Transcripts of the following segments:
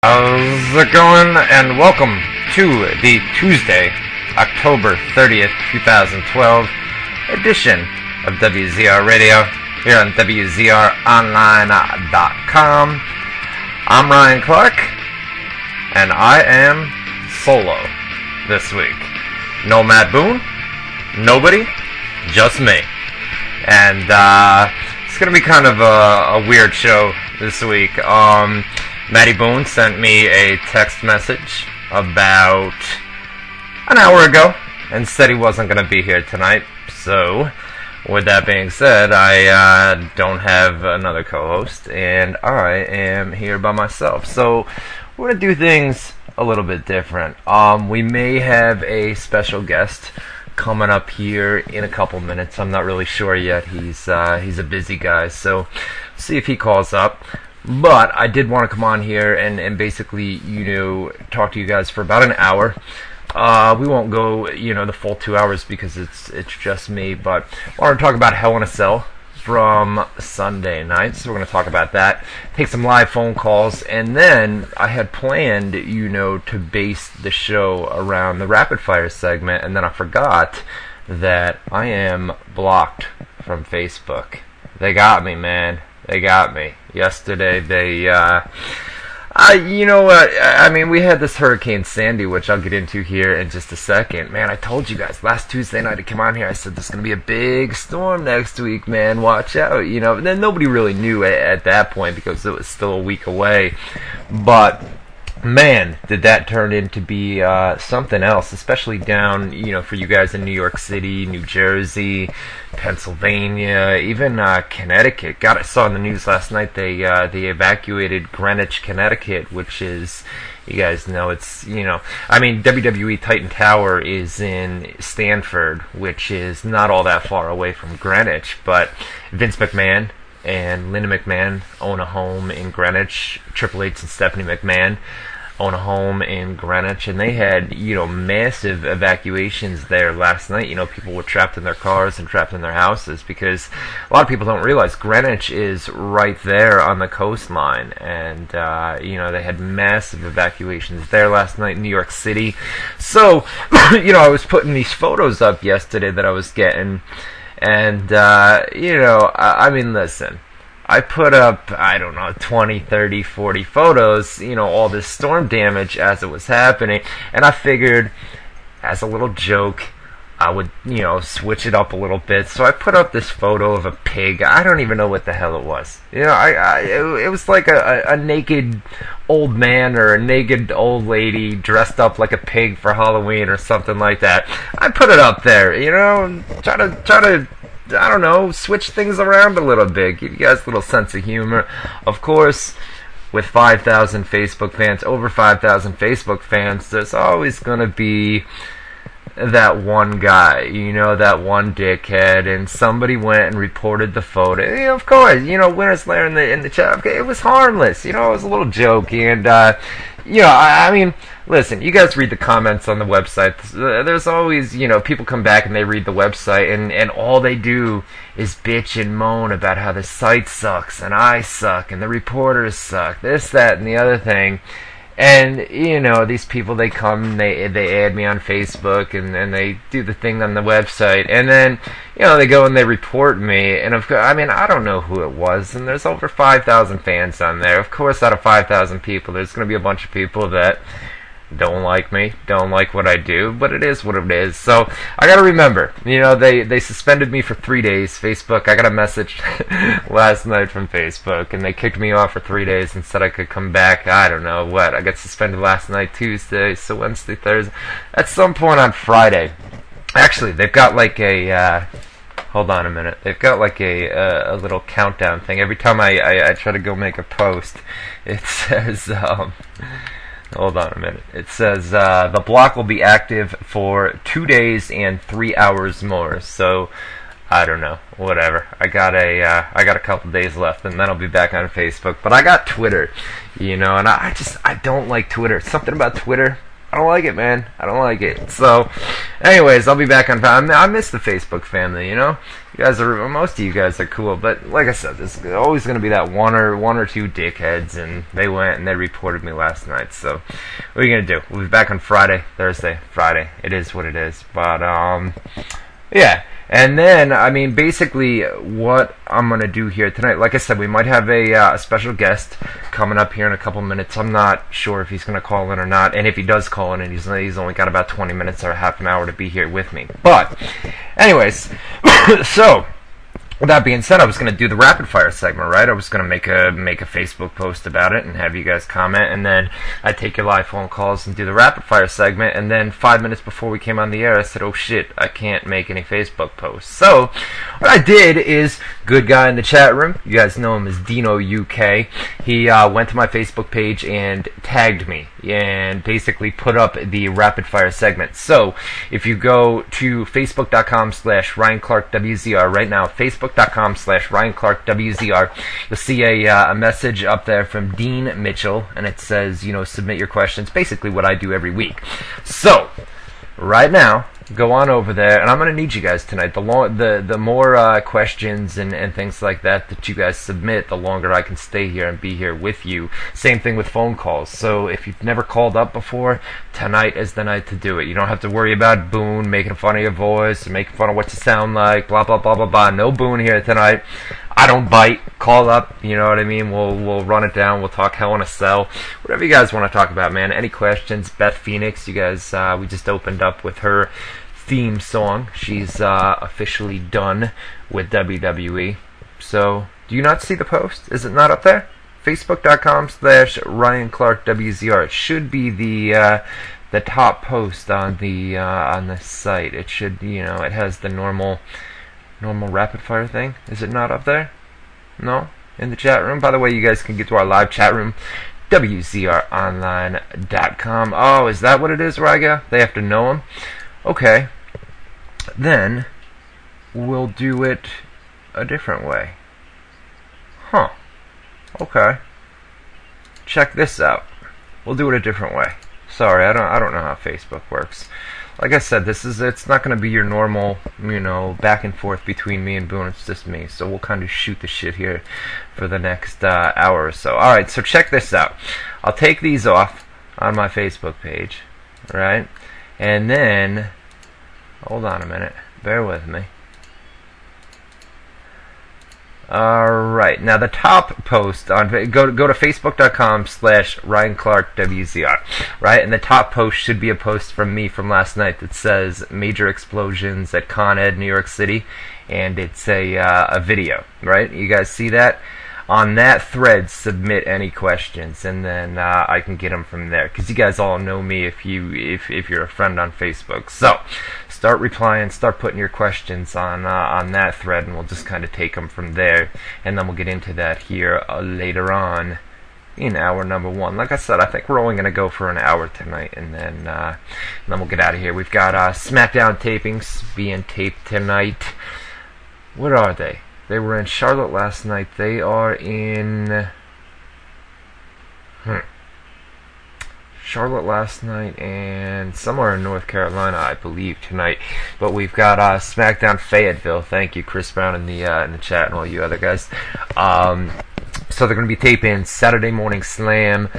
How's it going? And welcome to the Tuesday, October 30th, 2012 edition of WZR Radio here on WZROnline.com. I'm Ryan Clark, and I am solo this week. No Matt Boone, nobody, just me. And it's going to be kind of a weird show this week. Matty Boone sent me a text message about an hour ago and said he wasn't going to be here tonight. So, with that being said, I don't have another co-host, and I am here by myself. So, we're going to do things a little bit different. We may have a special guest coming up here in a couple minutes. I'm not really sure yet. He's a busy guy, so see if he calls up. But I did want to come on here and basically, talk to you guys for about an hour. We won't go, the full 2 hours because it's just me. But I want to talk about Hell in a Cell from Sunday night. So we're going to talk about that, take some live phone calls, and then I had planned, to base the show around the rapid fire segment, and then I forgot that I am blocked from Facebook. They got me, man. They got me. Yesterday, they, we had this Hurricane Sandy, which I'll get into here in just a second. Man, I told you guys, last Tuesday night I came on here, I said, there's going to be a big storm next week, man, watch out, And then nobody really knew at that point because it was still a week away. But, man, did that turn into be something else, especially down, for you guys in New York City, New Jersey, Pennsylvania, even Connecticut. God, I saw in the news last night they evacuated Greenwich, Connecticut, which is, you guys know, it's, WWE Titan Tower is in Stamford, which is not all that far away from Greenwich, but Vince McMahon and Linda McMahon own a home in Greenwich. Triple H and Stephanie McMahon own a home in Greenwich, and they had, massive evacuations there last night. People were trapped in their cars and trapped in their houses because a lot of people don't realize Greenwich is right there on the coastline, and, they had massive evacuations there last night in New York City. So, I was putting these photos up yesterday that I was getting, and, listen, I put up, 20, 30, 40 photos, all this storm damage as it was happening, and I figured, as a little joke, I would, switch it up a little bit. So I put up this photo of a pig. I don't even know what the hell it was. It was like a naked old man or a naked old lady dressed up like a pig for Halloween or something like that. I put it up there, try to I don't know, switch things around a little bit, give you guys a little sense of humor. Of course, with 5,000 Facebook fans, over 5,000 Facebook fans, there's always going to be that one guy, that one dickhead, and somebody went and reported the photo. Of course, Winner's Lair in the chat, okay, it was harmless, it was a little joke, and, listen, you guys read the comments on the website. There's always, people come back and they read the website, and all they do is bitch and moan about how the site sucks, and I suck, and the reporters suck, this, that, and the other thing. And, these people, they come, they add me on Facebook, and they do the thing on the website, and then, they go and they report me, and of course, I don't know who it was, and there's over 5,000 fans on there. Of course, out of 5,000 people, there's going to be a bunch of people that don't like me, don't like what I do, but it is what it is. So I gotta remember, they suspended me for 3 days. Facebook, I got a message last night from Facebook, and they kicked me off for 3 days and said I could come back. I don't know what. I got suspended last night, Tuesday, so Wednesday, Thursday. At some point on Friday. Actually, they've got like a hold on a minute. They've got like a little countdown thing. Every time I try to go make a post, it says hold on a minute. It says the block will be active for 2 days and 3 hours more. So I don't know, whatever. I got a couple days left, and then I'll be back on Facebook. But I got Twitter, and I don't like Twitter. Something about Twitter, I don't like it, man. I don't like it. So, anyways, I'll be back on. I miss the Facebook family. You know, most of you guys are cool, but like I said, there's always going to be that one or two dickheads, and they went and they reported me last night. So, what are you gonna do? We'll be back on Thursday, Friday. It is what it is. But yeah. And then, I mean, basically, what I'm going to do here tonight, like I said, we might have a special guest coming up here in a couple minutes. I'm not sure if he's going to call in or not, and if he does call in, and he's only got about 20 minutes or half an hour to be here with me. But, anyways, so, with that being said, I was going to do the rapid fire segment, right? I was going to make a Facebook post about it and have you guys comment, and then I'd take your live phone calls and do the rapid fire segment, and then 5 minutes before we came on the air, I said, oh shit, I can't make any Facebook posts. So, what I did is, good guy in the chat room, you guys know him as Dino UK, he went to my Facebook page and tagged me, and basically put up the rapid fire segment. So, if you go to facebook.com/Ryan Clark WZR right now, Facebook.com/Ryan Clark WZR. You'll see a message up there from Dean Mitchell, and it says, you know, submit your questions. Basically what I do every week. So, right now, go on over there, and I'm going to need you guys tonight. The more questions and things like that you guys submit, the longer I can stay here and be here with you. Same thing with phone calls. So if you've never called up before, tonight is the night to do it. You don't have to worry about Boone making fun of your voice or making fun of what you sound like, blah, blah, blah, blah, blah. No Boone here tonight. I don't bite. Call up, you know what I mean? We'll run it down. We'll talk Hell in a Cell. Whatever you guys want to talk about, man. Any questions? Beth Phoenix, you guys, we just opened up with her theme song. She's officially done with WWE. So, do you not see the post? Is it not up there? Facebook.com/Ryan Clark WZR. It should be the top post on the site. It should, you know, it has the normal rapid fire thing. Is it not up there? No? In the chat room? By the way, you guys can get to our live chat room, WZROnline.com. Oh, is that what it is, Raga? They have to know them? Okay. Then, we'll do it a different way. Huh. Okay. Check this out. We'll do it a different way. Sorry, I don't know how Facebook works. Like I said, it's not going to be your normal, you know, back and forth between me and Boone. It's just me. So we'll kind of shoot the shit here for the next hour or so. Alright, so check this out. I'll take these off on my Facebook page, right? And then, hold on a minute. Bear with me. Alright, now the top post on go to facebook.com/Ryan Clark WZR, right? And the top post should be a post from me from last night that says major explosions at Con Ed, New York City, and it's a video, right? You guys see that? On that thread, submit any questions, and then I can get them from there. Because you guys all know me if you're a friend on Facebook. So start replying, start putting your questions on that thread, and we'll just kind of take them from there. And then we'll get into that here later on in hour number 1. Like I said, I think we're only going to go for an hour tonight, and then we'll get out of here. We've got SmackDown tapings being taped tonight. What are they? They were in Charlotte last night. They are in Charlotte last night and somewhere in North Carolina, I believe, tonight. But we've got SmackDown Fayetteville. Thank you, Chris Brown, in the chat, and all you other guys. So they're going to be taping Saturday Morning Slam,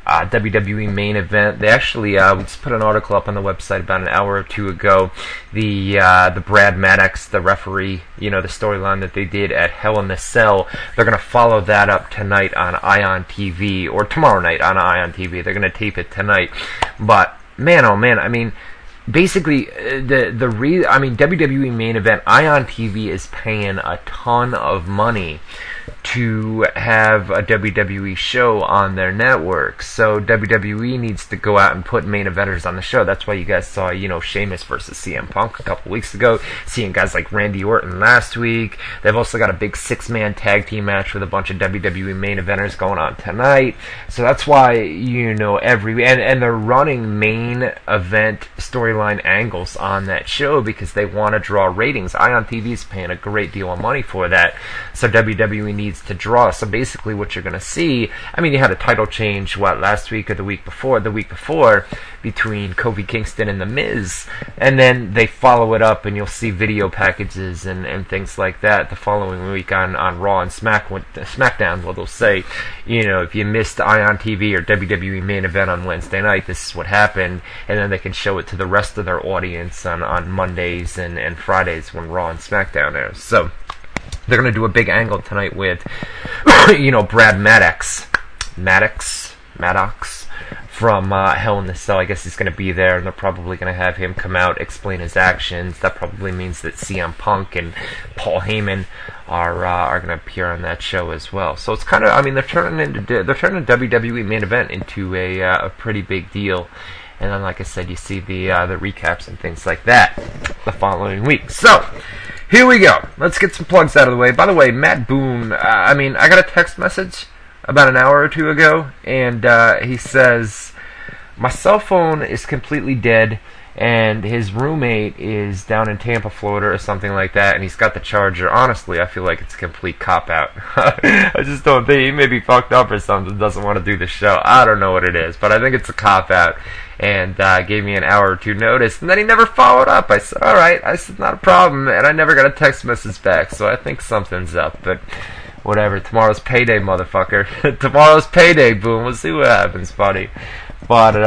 WWE main event. They actually we just put an article up on the website about an hour or two ago. The Brad Maddox, the referee, you know, the storyline that they did at Hell in a Cell. They're going to follow that up tonight on Ion TV, or tomorrow night on Ion TV. They're going to tape it tonight. But man, oh man, I mean, basically WWE main event, Ion TV is paying a ton of money to have a WWE show on their network. So WWE needs to go out and put main eventers on the show. That's why you guys saw, you know, Sheamus versus CM Punk a couple weeks ago, seeing guys like Randy Orton last week. They've also got a big 6-man tag team match with a bunch of WWE main eventers going on tonight. So that's why, you know, and they're running main event storyline angles on that show because they want to draw ratings. Ion TV is paying a great deal of money for that. So WWE needs to draw. So basically what you're going to see, I mean, you had a title change, last week or the week before, between Kofi Kingston and The Miz, and then they follow it up, and you'll see video packages and things like that the following week on Raw and SmackDown, where they'll say, if you missed Ion TV or WWE main event on Wednesday night, this is what happened, and then they can show it to the rest of their audience on Mondays and Fridays when Raw and SmackDown airs. So they're going to do a big angle tonight with, Brad Maddox from Hell in the Cell. I guess he's going to be there, and they're probably going to have him come out, explain his actions. That probably means that CM Punk and Paul Heyman are going to appear on that show as well. So it's kind of, they're turning WWE main event into a pretty big deal. And then, like I said, you see the recaps and things like that the following week. So here we go. Let's get some plugs out of the way. By the way, Matt Boone, I got a text message about an hour or two ago, and he says, my cell phone is completely dead, and his roommate is down in Tampa, Florida, or something like that, and he's got the charger. Honestly, I feel like it's a complete cop-out. I just don't think he may be fucked up or something, doesn't want to do the show. I don't know what it is, but I think it's a cop-out, and gave me an hour or two notice, and then he never followed up. I said, alright, I said, not a problem, and I never got a text message back, so I think something's up, but whatever, tomorrow's payday, motherfucker. Tomorrow's payday, Boom. We'll see what happens, buddy. But,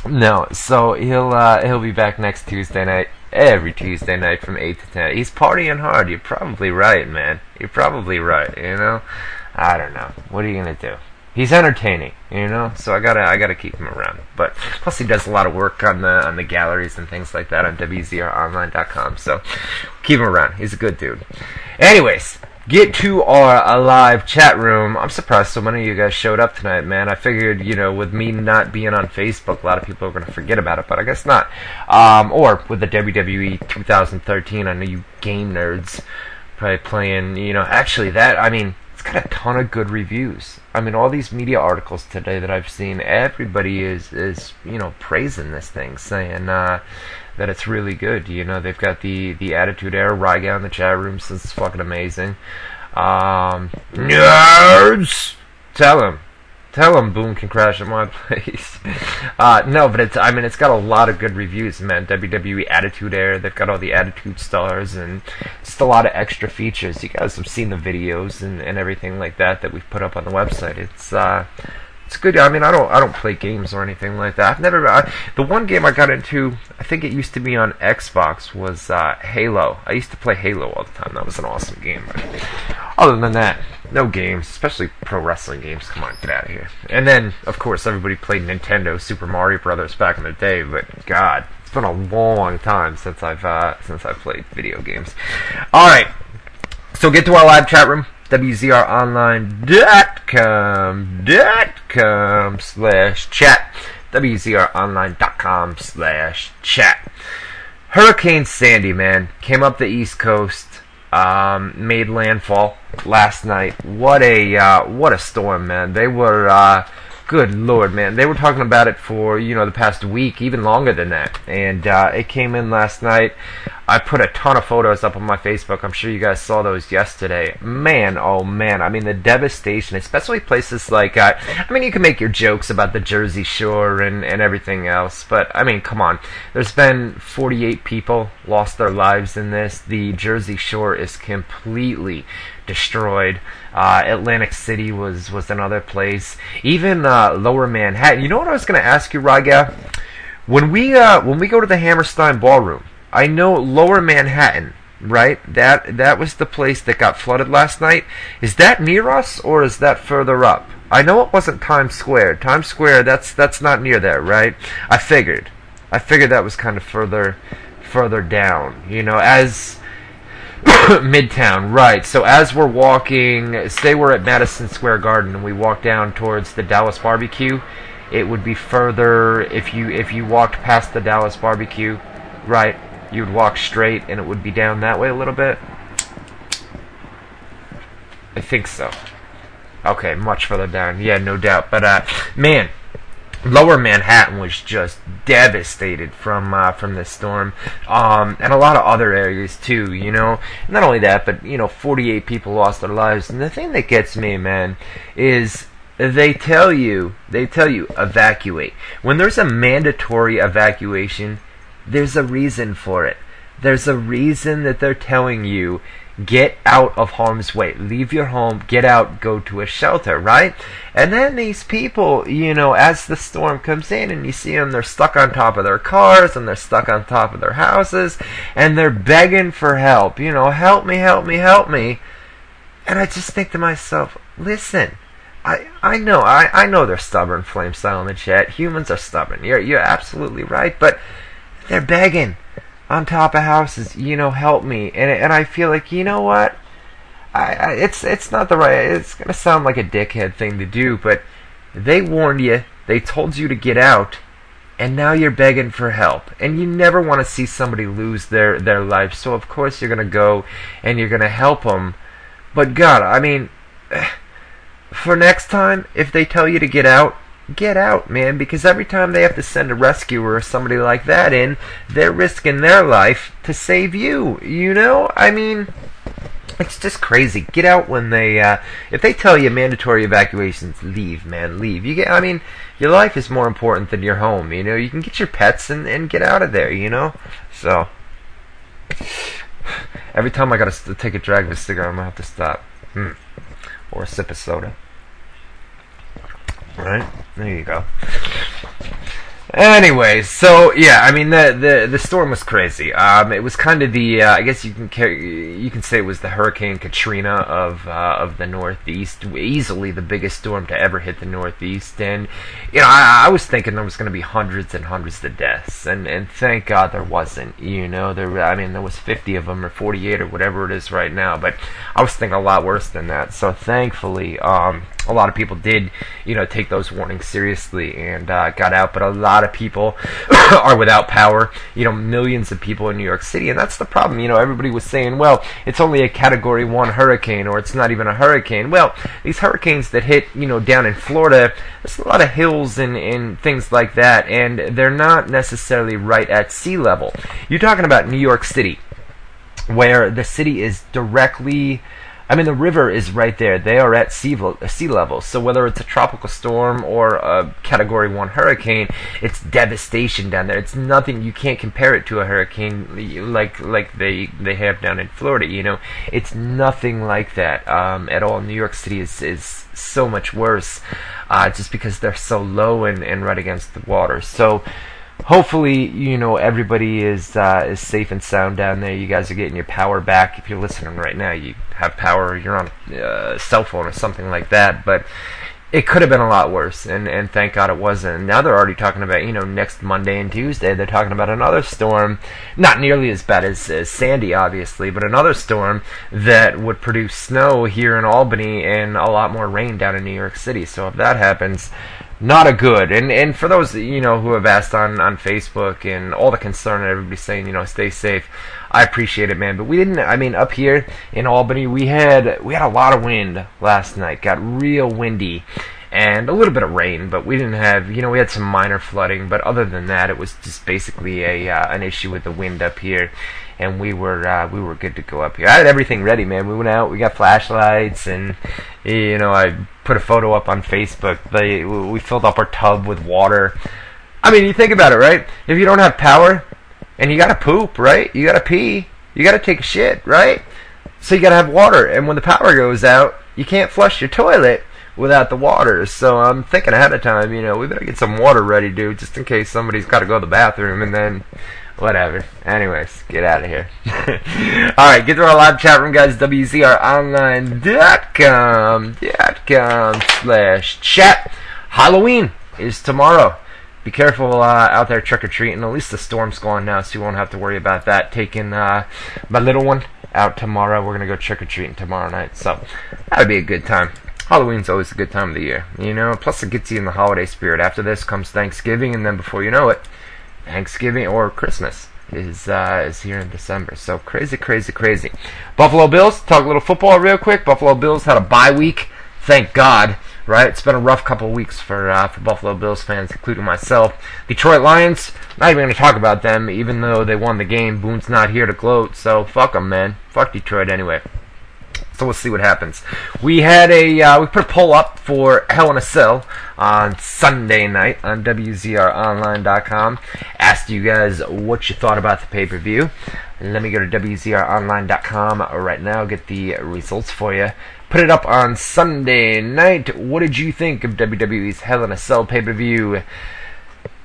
no, so he'll be back next Tuesday night, every Tuesday night from 8 to 10. He's partying hard. You're probably right, man. You're probably right, I don't know. What are you going to do? He's entertaining, so I gotta keep him around. But plus he does a lot of work on the galleries and things like that on WZROnline.com, so keep him around. He's a good dude. Anyways, get to our live chat room. I'm surprised so many of you guys showed up tonight, man. I figured, with me not being on Facebook, a lot of people are going to forget about it, but I guess not. Or with the WWE 2013, I know you game nerds probably playing, actually it's got a ton of good reviews. All these media articles today that I've seen, everybody is praising this thing, saying that it's really good. They've got the Attitude Era. Ryga in the chat room says it's fucking amazing. Nerds! Tell him Boone can crash at my place. No, but it's got a lot of good reviews, man. WWE Attitude Era, they've got all the Attitude Stars, and just a lot of extra features. You guys have seen the videos and everything like that we've put up on the website. It's good. I don't play games or anything like that. The one game I got into, I think it used to be on Xbox, was Halo. I used to play Halo all the time. That was an awesome game. But other than that, no games, especially pro wrestling games. Come on, get out of here. And then, of course, everybody played Nintendo Super Mario Brothers back in the day. But God, it's been a long time since I've played video games. All right, so get to our live chat room. WZROnline.com/chat. WZROnline.com/chat. Hurricane Sandy, man, came up the East Coast, made landfall last night. What a storm, man. They were, good Lord, man. They were talking about it for, the past week, even longer than that. And it came in last night. I put a ton of photos up on my Facebook. I'm sure you guys saw those yesterday. Man, oh man. The devastation, especially places like, you can make your jokes about the Jersey Shore and everything else, but, come on. There's been 48 people lost their lives in this. The Jersey Shore is completely destroyed. Atlantic City was another place. Even Lower Manhattan. You know what I was going to ask you, Ryga? When we go to the Hammerstein Ballroom, I know Lower Manhattan, right? That was the place that got flooded last night. Is that near us, or is that further up? I know it wasn't Times Square. Times Square, that's not near there, right? I figured that was kind of further down. As Midtown, right? So as we're walking, say we're at Madison Square Garden, and we walk down towards the Dallas Barbecue, it would be further if you walked past the Dallas Barbecue, right? You would walk straight, and it would be down that way a little bit. I think so. Okay, much further down. Yeah, no doubt. But man, Lower Manhattan was just devastated from this storm, and a lot of other areas too. Not only that, but 48 people lost their lives. And the thing that gets me, man, is they tell you evacuate. When there's a mandatory evacuation, there's a reason for it. There's a reason that they're telling you, get out of harm's way. Leave your home, get out, go to a shelter, right? And then these people, as the storm comes in and you see them, they're stuck on top of their cars and they're stuck on top of their houses and they're begging for help. Help me, help me, help me. And I just think to myself, listen, I know they're stubborn, Flame Style in the chat. Humans are stubborn. You're absolutely right, but they're begging on top of houses, help me. And I feel like, you know what? It's not the right, it's going to sound like a dickhead thing to do, but they warned you, they told you to get out, and now you're begging for help. And you never want to see somebody lose their life, so of course you're going to go and you're going to help them. But God, I mean, for next time, if they tell you to get out, man, because every time they have to send a rescuer or somebody like that in, they're risking their life to save you. I mean, it's just crazy. Get out when they, if they tell you mandatory evacuations, leave, man, leave. Your life is more important than your home. You can get your pets and get out of there. So every time I gotta take a drag of a cigarette, I'm gonna have to stop, or a sip of soda. Right? There you go. Anyways, so yeah, the storm was crazy. It was kind of the I guess you can say it was the Hurricane Katrina of the Northeast, easily the biggest storm to ever hit the Northeast. And I was thinking there was going to be hundreds and hundreds of deaths, and thank God there wasn't. There was 50 of them or 48 or whatever it is right now, but I was thinking a lot worse than that. So thankfully, a lot of people did, take those warnings seriously and got out, but a lot of people are without power, millions of people in New York City, and that's the problem. Everybody was saying, well, it's only a Category 1 hurricane, or it's not even a hurricane. Well, these hurricanes that hit, down in Florida, there's a lot of hills and things like that, and they're not necessarily right at sea level. You're talking about New York City, where the city is directly, the river is right there. They are at sea level. So whether it's a tropical storm or a Category 1 hurricane, it's devastation down there. It's nothing. You can't compare it to a hurricane like they have down in Florida. It's nothing like that at all. New York City is so much worse, just because they're so low and right against the water. So hopefully, everybody is safe and sound down there. You guys are getting your power back. If you're listening right now, you have power. You're on a cell phone or something like that. But it could have been a lot worse, and thank God it wasn't. Now they're already talking about, next Monday and Tuesday, they're talking about another storm, not nearly as bad as Sandy, obviously, but another storm that would produce snow here in Albany and a lot more rain down in New York City. So if that happens, not a good. And for those who have asked on Facebook and all the concern and everybody saying stay safe, I appreciate it, man. But we didn't. Up here in Albany, we had a lot of wind last night. Got real windy and a little bit of rain, but we didn't have we had some minor flooding. But other than that, it was just basically an issue with the wind up here. And we were good to go up here. I had everything ready, man. We went out, we got flashlights, and I put a photo up on Facebook. We filled up our tub with water. You think about it, right? If you don't have power, and you gotta poop, right? You gotta pee, you gotta take a shit, right? So you gotta have water. And when the power goes out, you can't flush your toilet without the water. So I'm thinking ahead of time, we better get some water ready, dude, just in case somebody's got to go to the bathroom, and then whatever. Anyways, get out of here. Alright, get to our live chat room, guys. WZROnline.com/chat. Halloween is tomorrow. Be careful out there trick-or-treating. At least the storm's gone now, so you won't have to worry about that. Taking my little one out tomorrow. We're going to go trick-or-treating tomorrow night, so that'll be a good time. Halloween's always a good time of the year, Plus it gets you in the holiday spirit. After this comes Thanksgiving, and then before you know it, Thanksgiving or Christmas is here in December. So crazy, crazy, crazy. Buffalo Bills, talk a little football real quick. Buffalo Bills had a bye week. Thank God. right? It's been a rough couple of weeks for Buffalo Bills fans, including myself. Detroit Lions, not even going to talk about them, even though they won the game. Boone's not here to gloat, so fuck them, man. Fuck Detroit anyway. So we'll see what happens. We had we put a poll up for Hell in a Cell on Sunday night on WZROnline.com. Asked you guys what you thought about the pay-per-view. Let me go to WZROnline.com right now, get the results for you. Put it up on Sunday night. What did you think of WWE's Hell in a Cell pay-per-view?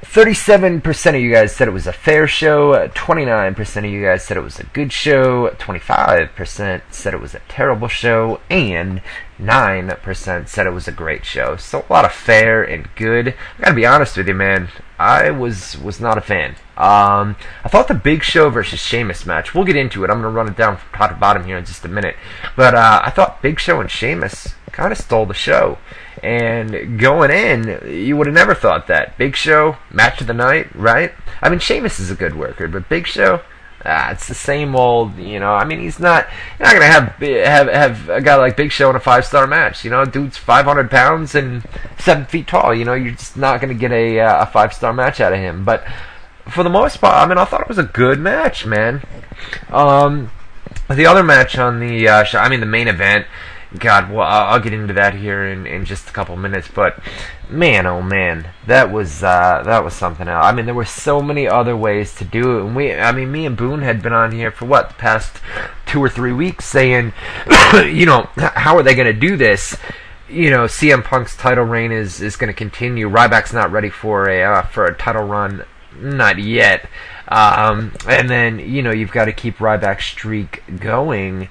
37% of you guys said it was a fair show, 29% of you guys said it was a good show, 25% said it was a terrible show, and 9% said it was a great show. So a lot of fair and good. I gotta be honest with you, man. I was not a fan. I thought the Big Show versus Sheamus match, we'll get into it. I'm going to run it down from top to bottom here in just a minute. But I thought Big Show and Sheamus kind of stole the show. And going in, you would have never thought that. Big Show, match of the night, right? I mean, Sheamus is a good worker, but Big Show, it's the same old, I mean, you're not going to have a guy like Big Show in a 5-star match. Dude's 500 pounds and 7 feet tall. You're just not going to get a 5-star match out of him. But for the most part, I mean, I thought it was a good match, man. The other match on the show, I mean, the main event, God, well, I'll get into that here in just a couple minutes, but man, oh man, that was something else. I mean, there were so many other ways to do it, and me and Boone had been on here for the past 2 or 3 weeks saying, how are they going to do this? CM Punk's title reign is going to continue. Ryback's not ready for a title run, not yet, and then you've got to keep Ryback's streak going,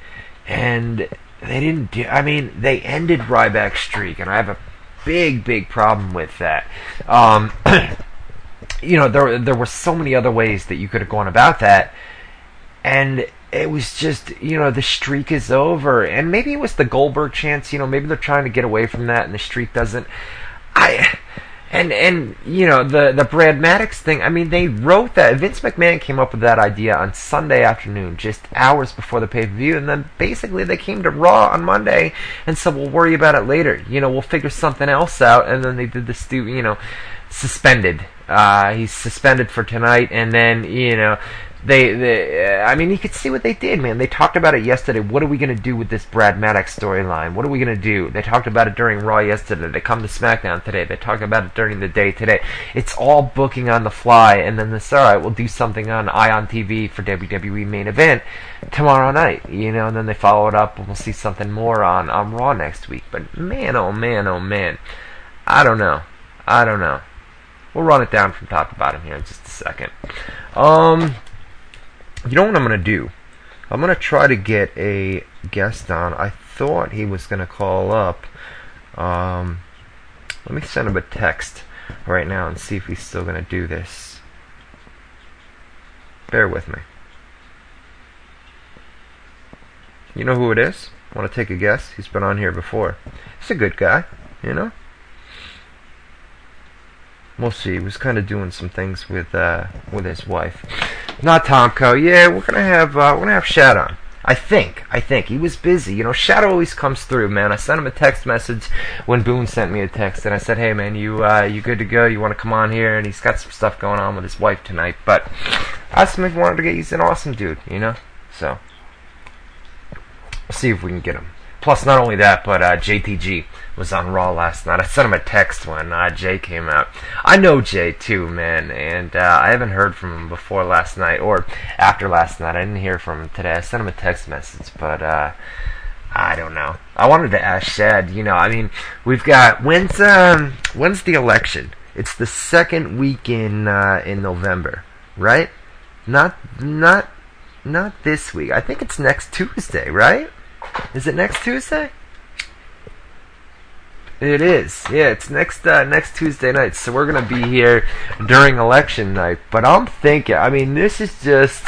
and they didn't do. I mean, they ended Ryback's streak, and I have a big problem with that. There were so many other ways that you could have gone about that, and it was just, the streak is over. And maybe it was the Goldberg chance. Maybe they're trying to get away from that, and the streak doesn't. The Brad Maddox thing, I mean, they wrote that. Vince McMahon came up with that idea on Sunday afternoon, just hours before the pay-per-view, and then basically they came to Raw on Monday and said, we'll worry about it later. We'll figure something else out, and then they did this, suspended. He's suspended for tonight, and then, I mean, you could see what they did, man. They talked about it yesterday. What are we going to do with this Brad Maddox storyline? What are we going to do? They talked about it during Raw yesterday. They come to SmackDown today. They talked about it during the day today. It's all booking on the fly, and then this, all right, we'll do something on Ion TV for WWE Main Event tomorrow night, and then they follow it up, and we'll see something more on Raw next week. But man, oh man, oh man. I don't know. We'll run it down from top to bottom here in just a second. You know what I'm going to do? I'm going to try to get a guest on. I thought he was going to call up. Let me send him a text right now and see if he's still going to do this. Bear with me. You know who it is? Want to take a guess? He's been on here before. He's a good guy, We'll see. He was kind of doing some things with his wife. Not Tomko. Yeah, we're gonna have Shad on. I think he was busy. Shadow always comes through, man. I sent him a text message when Boone sent me a text, and I said, "Hey, man, you good to go? You want to come on here?" And he's got some stuff going on with his wife tonight. But I asked him if he wanted to get. He's an awesome dude, So we'll see if we can get him. Plus, not only that, but JTG was on Raw last night. I sent him a text when Jay came out. I know Jay, too, man, and I haven't heard from him before last night, or after last night. I didn't hear from him today. I sent him a text message, but I don't know. I wanted to ask Shad, I mean, we've got, when's the election? It's the second week in November, right? Not this week. I think it's next Tuesday, right? Is it next Tuesday? It is. Yeah, it's next Tuesday night. So we're gonna be here during election night. But I'm thinking, I mean, this is just,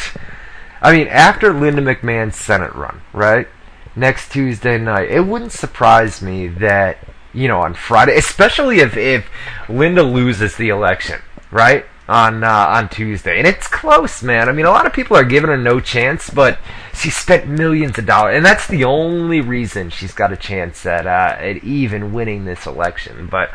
after Linda McMahon's Senate run, right? Next Tuesday night, it wouldn't surprise me that, on Friday, especially if Linda loses the election, right? on Tuesday, and it's close, man. I mean, a lot of people are giving her no chance, but she spent millions of dollars, and that's the only reason she's got a chance at even winning this election. But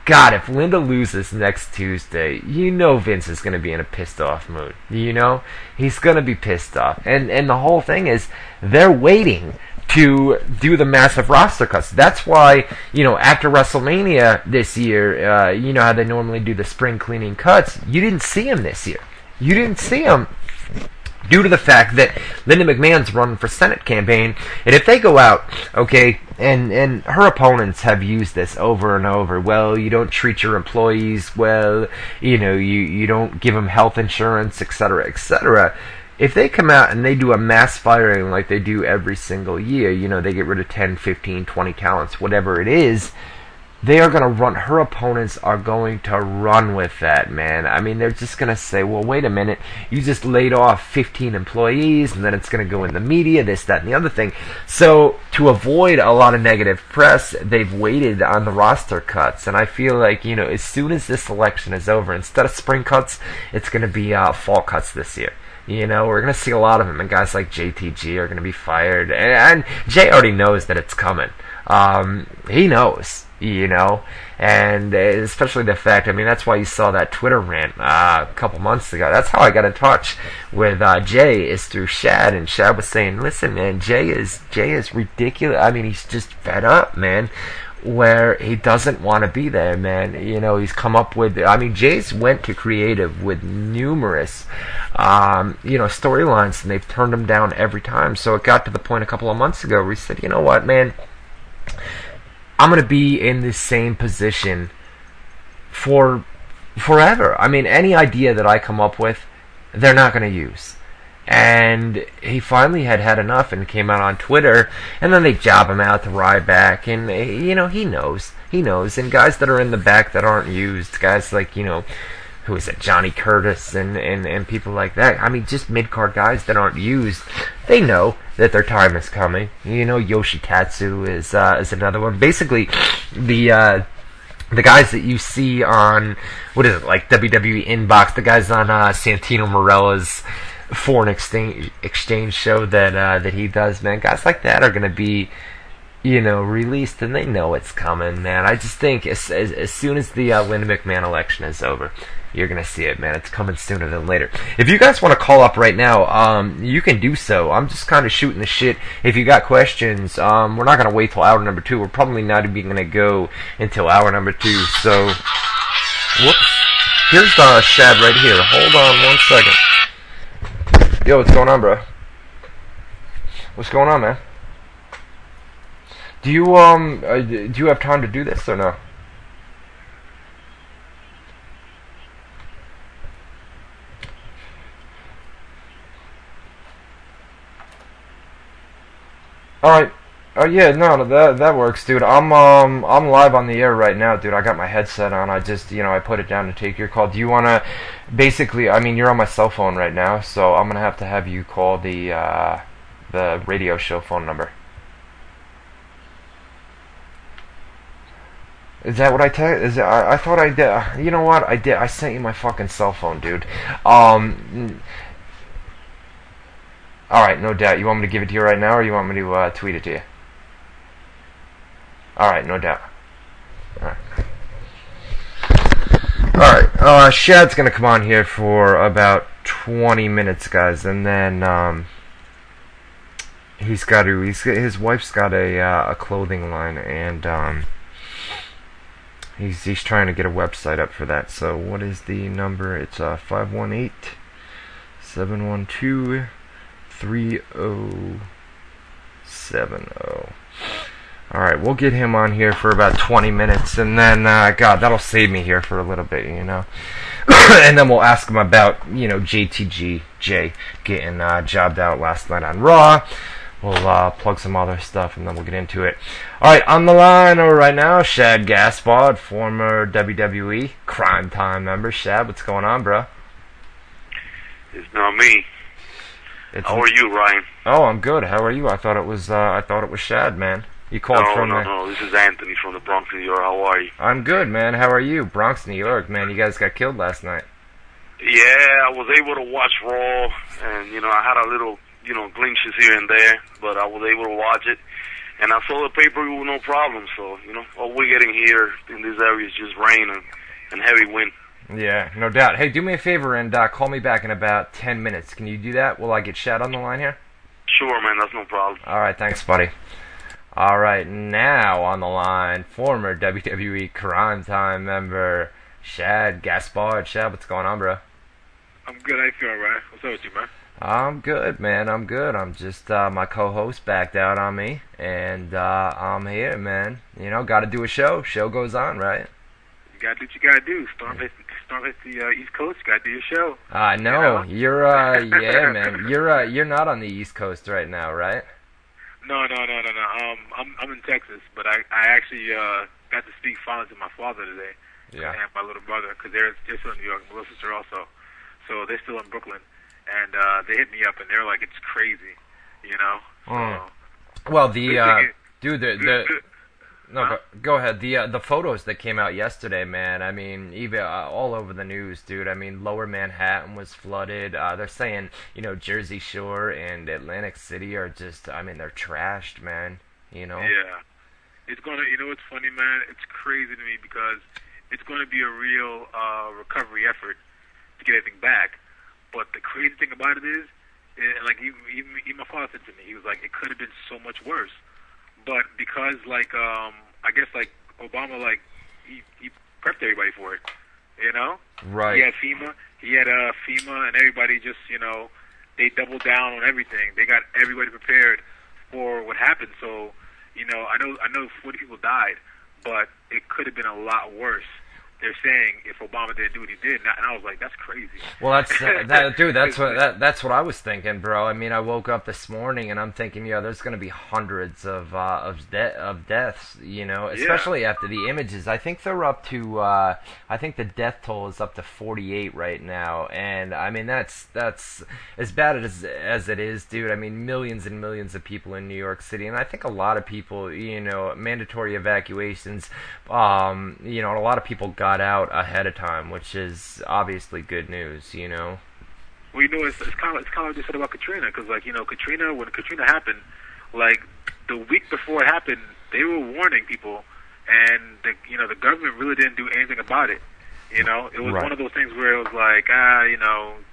God, if Linda loses next Tuesday, you know Vince is going to be in a pissed off mood. You know, he's going to be pissed off, and the whole thing is they're waiting to do the massive roster cuts. That's why, you know, after WrestleMania this year, you know how they normally do the spring cleaning cuts. You didn't see him this year. You didn't see him due to the fact that Linda McMahon's running for Senate campaign, and if they go out, okay, and her opponents have used this over and over. Well, you don't treat your employees well. You know, you don't give them health insurance, etc., etc. If they come out and they do a mass firing like they do every single year, you know, they get rid of 10, 15, 20 talents, whatever it is, they are going to run, her opponents are going to run with that, man. I mean, they're just going to say, well, wait a minute, you just laid off 15 employees, and then it's going to go in the media, this, that, and the other thing. So, to avoid a lot of negative press, they've waited on the roster cuts, and I feel like, you know, as soon as this election is over, instead of spring cuts, it's going to be fall cuts this year. You know, we're going to see a lot of them, and guys like JTG are going to be fired, and Jay already knows that it's coming. He knows, you know, and especially the fact, I mean, that's why you saw that Twitter rant a couple months ago. That's how I got in touch with Jay, is through Shad, and Shad was saying, listen, man, Jay is ridiculous. I mean, he's just fed up, man, where he doesn't want to be there, man. You know, he's come up with, I mean, Jay's went to creative with numerous, you know, storylines, and they've turned him down every time. So it got to the point a couple of months ago where he said, you know what, man, I'm going to be in this same position for forever. I mean, any idea that I come up with, they're not going to use. And he finally had enough and came out on Twitter, and then they job him out to Ryback, and, you know, he knows, and guys that are in the back that aren't used, guys like, you know, who is it, Johnny Curtis and people like that, I mean, just mid-card guys that aren't used, they know that their time is coming. You know, Yoshitatsu is another one. Basically, the guys that you see on, what is it, like WWE Inbox, the guys on Santino Marella's foreign exchange show that he does, man, guys like that are going to be, you know, released, and they know it's coming, man. I just think as soon as the Linda McMahon election is over, you're going to see it, man. It's coming sooner than later. If you guys want to call up right now, you can do so. I'm just kind of shooting the shit. If you got questions, we're not going to wait till hour number 2. We're probably not even going to go until hour number 2. So, whoops. Here's Shad right here. Hold on 1 second. Yo, what's going on, bro? What's going on, man? Do you have time to do this or no? All right. Oh yeah, no, that works, dude. I'm live on the air right now, dude. I got my headset on. I just, you know, I put it down to take your call. Do you wanna, basically? I mean, you're on my cell phone right now, so I'm gonna have you call the radio show phone number. Is that what I tell? I thought I did. You know what? I did. I sent you my fucking cell phone, dude. All right, no doubt. You want me to give it to you right now, or you want me to tweet it to you? All right, no doubt. All right. Shad's gonna come on here for about 20 minutes, guys, and then his wife's got a clothing line, and he's trying to get a website up for that. So what is the number? It's 518-712-3070. Alright, we'll get him on here for about 20 minutes, and then, God, that'll save me here for a little bit, you know. And then we'll ask him about, you know, Jay getting jobbed out last night on Raw. We'll plug some other stuff, and then we'll get into it. Alright, on the line right now, Shad Gaspard, former WWE Crime Time member. Shad, what's going on, bro? It's not me. How are you, Ryan? Oh, I'm good. How are you? I thought it was Shad, man. You called from No. This is Anthony from the Bronx, New York. How are you? I'm good, man. How are you? Bronx, New York, man. You guys got killed last night. Yeah, I was able to watch Raw, and I had a little, glimpses here and there, but I was able to watch it, and I saw the pay-per-view with no problem. So, all we're getting here in this area is just rain and heavy wind. Yeah, no doubt. Hey, do me a favor and call me back in about 10 minutes. Can you do that? Will I get Shad on the line here? Sure, man. That's no problem. All right, thanks, buddy. All right, now on the line, former WWE Crime Time member Shad Gaspard. Shad, what's going on, bro? I'm good. How you feeling, Ryan? What's up with you, man? I'm good, man. I'm good. I'm just, my co-host backed out on me, and I'm here, man. Got to do a show. Show goes on, right? You got to do what you got to do. Storm hit the East Coast. You got to do your show. I know. You're, yeah, man. You're not on the East Coast right now, right? No. I'm in Texas, but I actually got to speak finally to my father today. Yeah. And my little brother, because they're still in New York. My little sister also. So they're still in Brooklyn. And they hit me up, and they're like, it's crazy, So, well, go ahead. The photos that came out yesterday, man. I mean, even all over the news, dude. I mean, Lower Manhattan was flooded. They're saying, Jersey Shore and Atlantic City are just, I mean, they're trashed, man. Yeah. It's gonna, what's funny, man? It's crazy to me because it's going to be a real recovery effort to get everything back. But the crazy thing about it is, like even my father said to me, he was like, it could have been so much worse. But because I guess Obama he prepped everybody for it, Right. He had FEMA, and everybody just they doubled down on everything. They got everybody prepared for what happened. So I know 40 people died, but it could have been a lot worse. They're saying if Obama didn't do what he did, and I was like, that's crazy. Well, that's what I was thinking, bro. I mean, I woke up this morning and I'm thinking, there's going to be hundreds of deaths, especially after the images. I think they're up to, I think the death toll is up to 48 right now, and I mean that's as bad as it is, dude. I mean, millions and millions of people in New York City, and I think a lot of people, mandatory evacuations, a lot of people got out ahead of time, which is obviously good news, Well, it's kind of like what they said about Katrina, because Katrina, when Katrina happened, the week before it happened, they were warning people, and the government really didn't do anything about it. It was right. One of those things where it was like,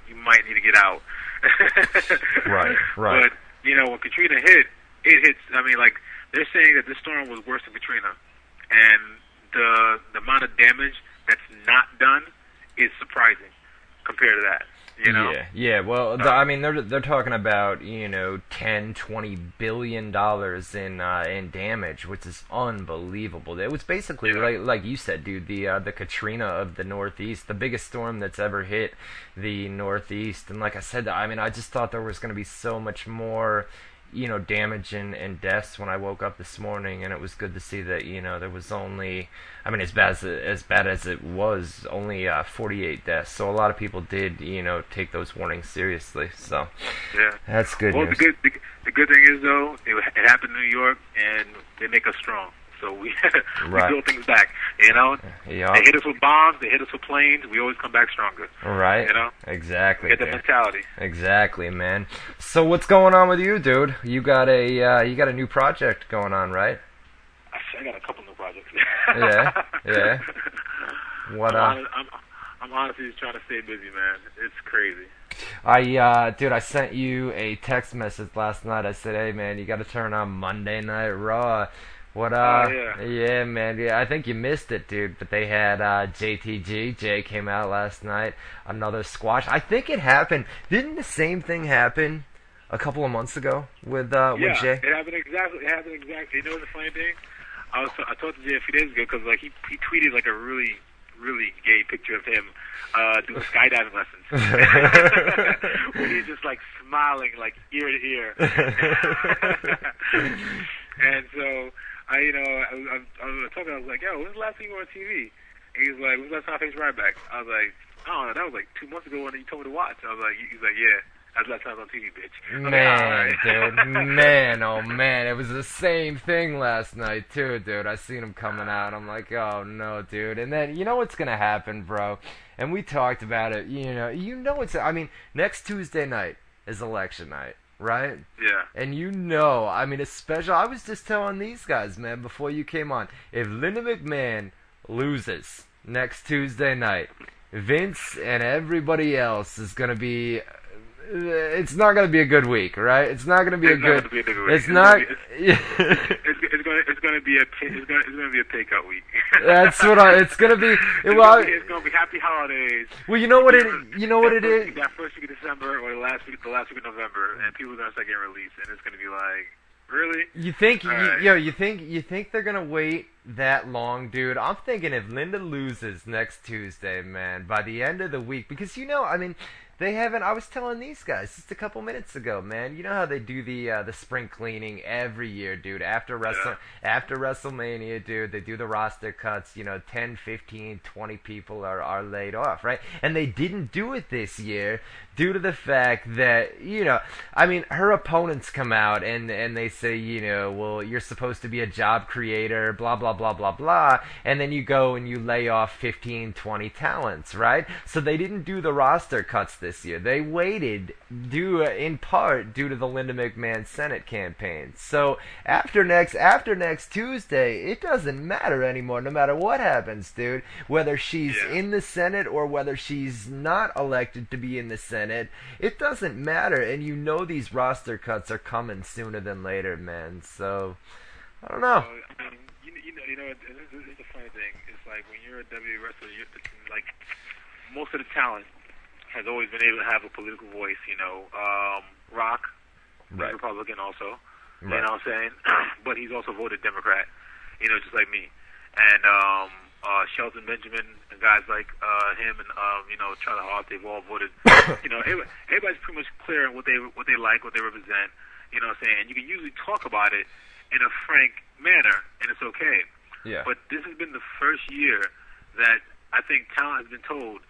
you might need to get out. Right. But when Katrina hit, it hits. I mean, they're saying that this storm was worse than Katrina, and the amount of damage that's not done is surprising compared to that. Yeah. Well, I mean, they're talking about 10-20 billion dollars in damage, which is unbelievable. It was basically like you said, dude, the Katrina of the Northeast, the biggest storm that's ever hit the Northeast. And like I said, I mean, I just thought there was going to be so much more damage and deaths when I woke up this morning, and it was good to see that there was only, I mean, as bad as it was, only 48 deaths. So a lot of people did take those warnings seriously. So yeah, that's good news. The good thing is though, it happened in New York, and they make us strong. So we build things back. Yeah. They hit us with bombs, they hit us with planes. We always come back stronger. Right. Exactly. Get the mentality. Exactly, man. So what's going on with you, dude? You got a new project going on, right? I got a couple new projects. Yeah. What? I'm honestly just trying to stay busy, man. It's crazy. I sent you a text message last night. I said, hey, man, you got to turn on Monday Night Raw. What, yeah, man, I think you missed it, dude, but they had, JTG, Jay came out last night, another squash. I think it happened, didn't the same thing happen a couple of months ago with Jay? It happened exactly. You know the funny thing? I talked to Jay a few days ago, because, he tweeted, a really, really gay picture of him, doing skydiving lessons. Where he's just, smiling, ear to ear. And so, I was talking, I was like, yo, when's the last time you were on TV? And he was like, when's the last time I faced Ryback? I was like, I don't know, that was 2 months ago when you told me to watch. I was like, he's like, yeah. That's last time on TV, bitch. Man, dude. Man, oh man. It was the same thing last night, too, dude. I seen him coming out. I'm like, oh no, dude. And then, you know what's going to happen, bro? And we talked about it. You know it's, I mean, next Tuesday night is election night, right? Yeah. And I mean, especially, I was just telling these guys, man, before you came on, if Linda McMahon loses next Tuesday night, Vince and everybody else is going to be, it's not going to be a good week, right? It's not going to be a good week. It's not. It's going to be a pay cut week. That's what it's going to be. It's going to be happy holidays. Well, you know what it is. That first week of December or the last week of November, and people are going to start getting released, and it's going to be like, really? You think you think they're gonna wait that long, dude? I'm thinking if Linda loses next Tuesday, man, by the end of the week, because I mean, they haven't. I was telling these guys just a couple minutes ago, man. You know how they do the spring cleaning every year, dude. After WrestleMania, dude, they do the roster cuts. 10, 15, 20 people are laid off, right? And they didn't do it this year due to the fact that I mean, her opponents come out and they say, well, you're supposed to be a job creator, blah blah blah blah blah, and then you go and you lay off 15, 20 talents, right? So they didn't do the roster cuts this year. They waited in part due to the Linda McMahon Senate campaign. So after next Tuesday, it doesn't matter anymore, no matter what happens, dude. Whether she's in the Senate or whether she's not elected to be in the Senate, it doesn't matter. And these roster cuts are coming sooner than later, man. So I don't know. It's a funny thing. It's like when you're a WWE wrestler, like most of the talent has always been able to have a political voice. Rock, right. Republican also. Right. You know what I'm saying? But he's also voted Democrat. Just like me. And Shelton Benjamin and guys like him and Charlie Hart, they've all voted. Everybody's pretty much clear on what they like, what they represent. You know what I'm saying? And you can usually talk about it in a frank manner, and it's okay. Yeah. But this has been the first year that I think talent has been told,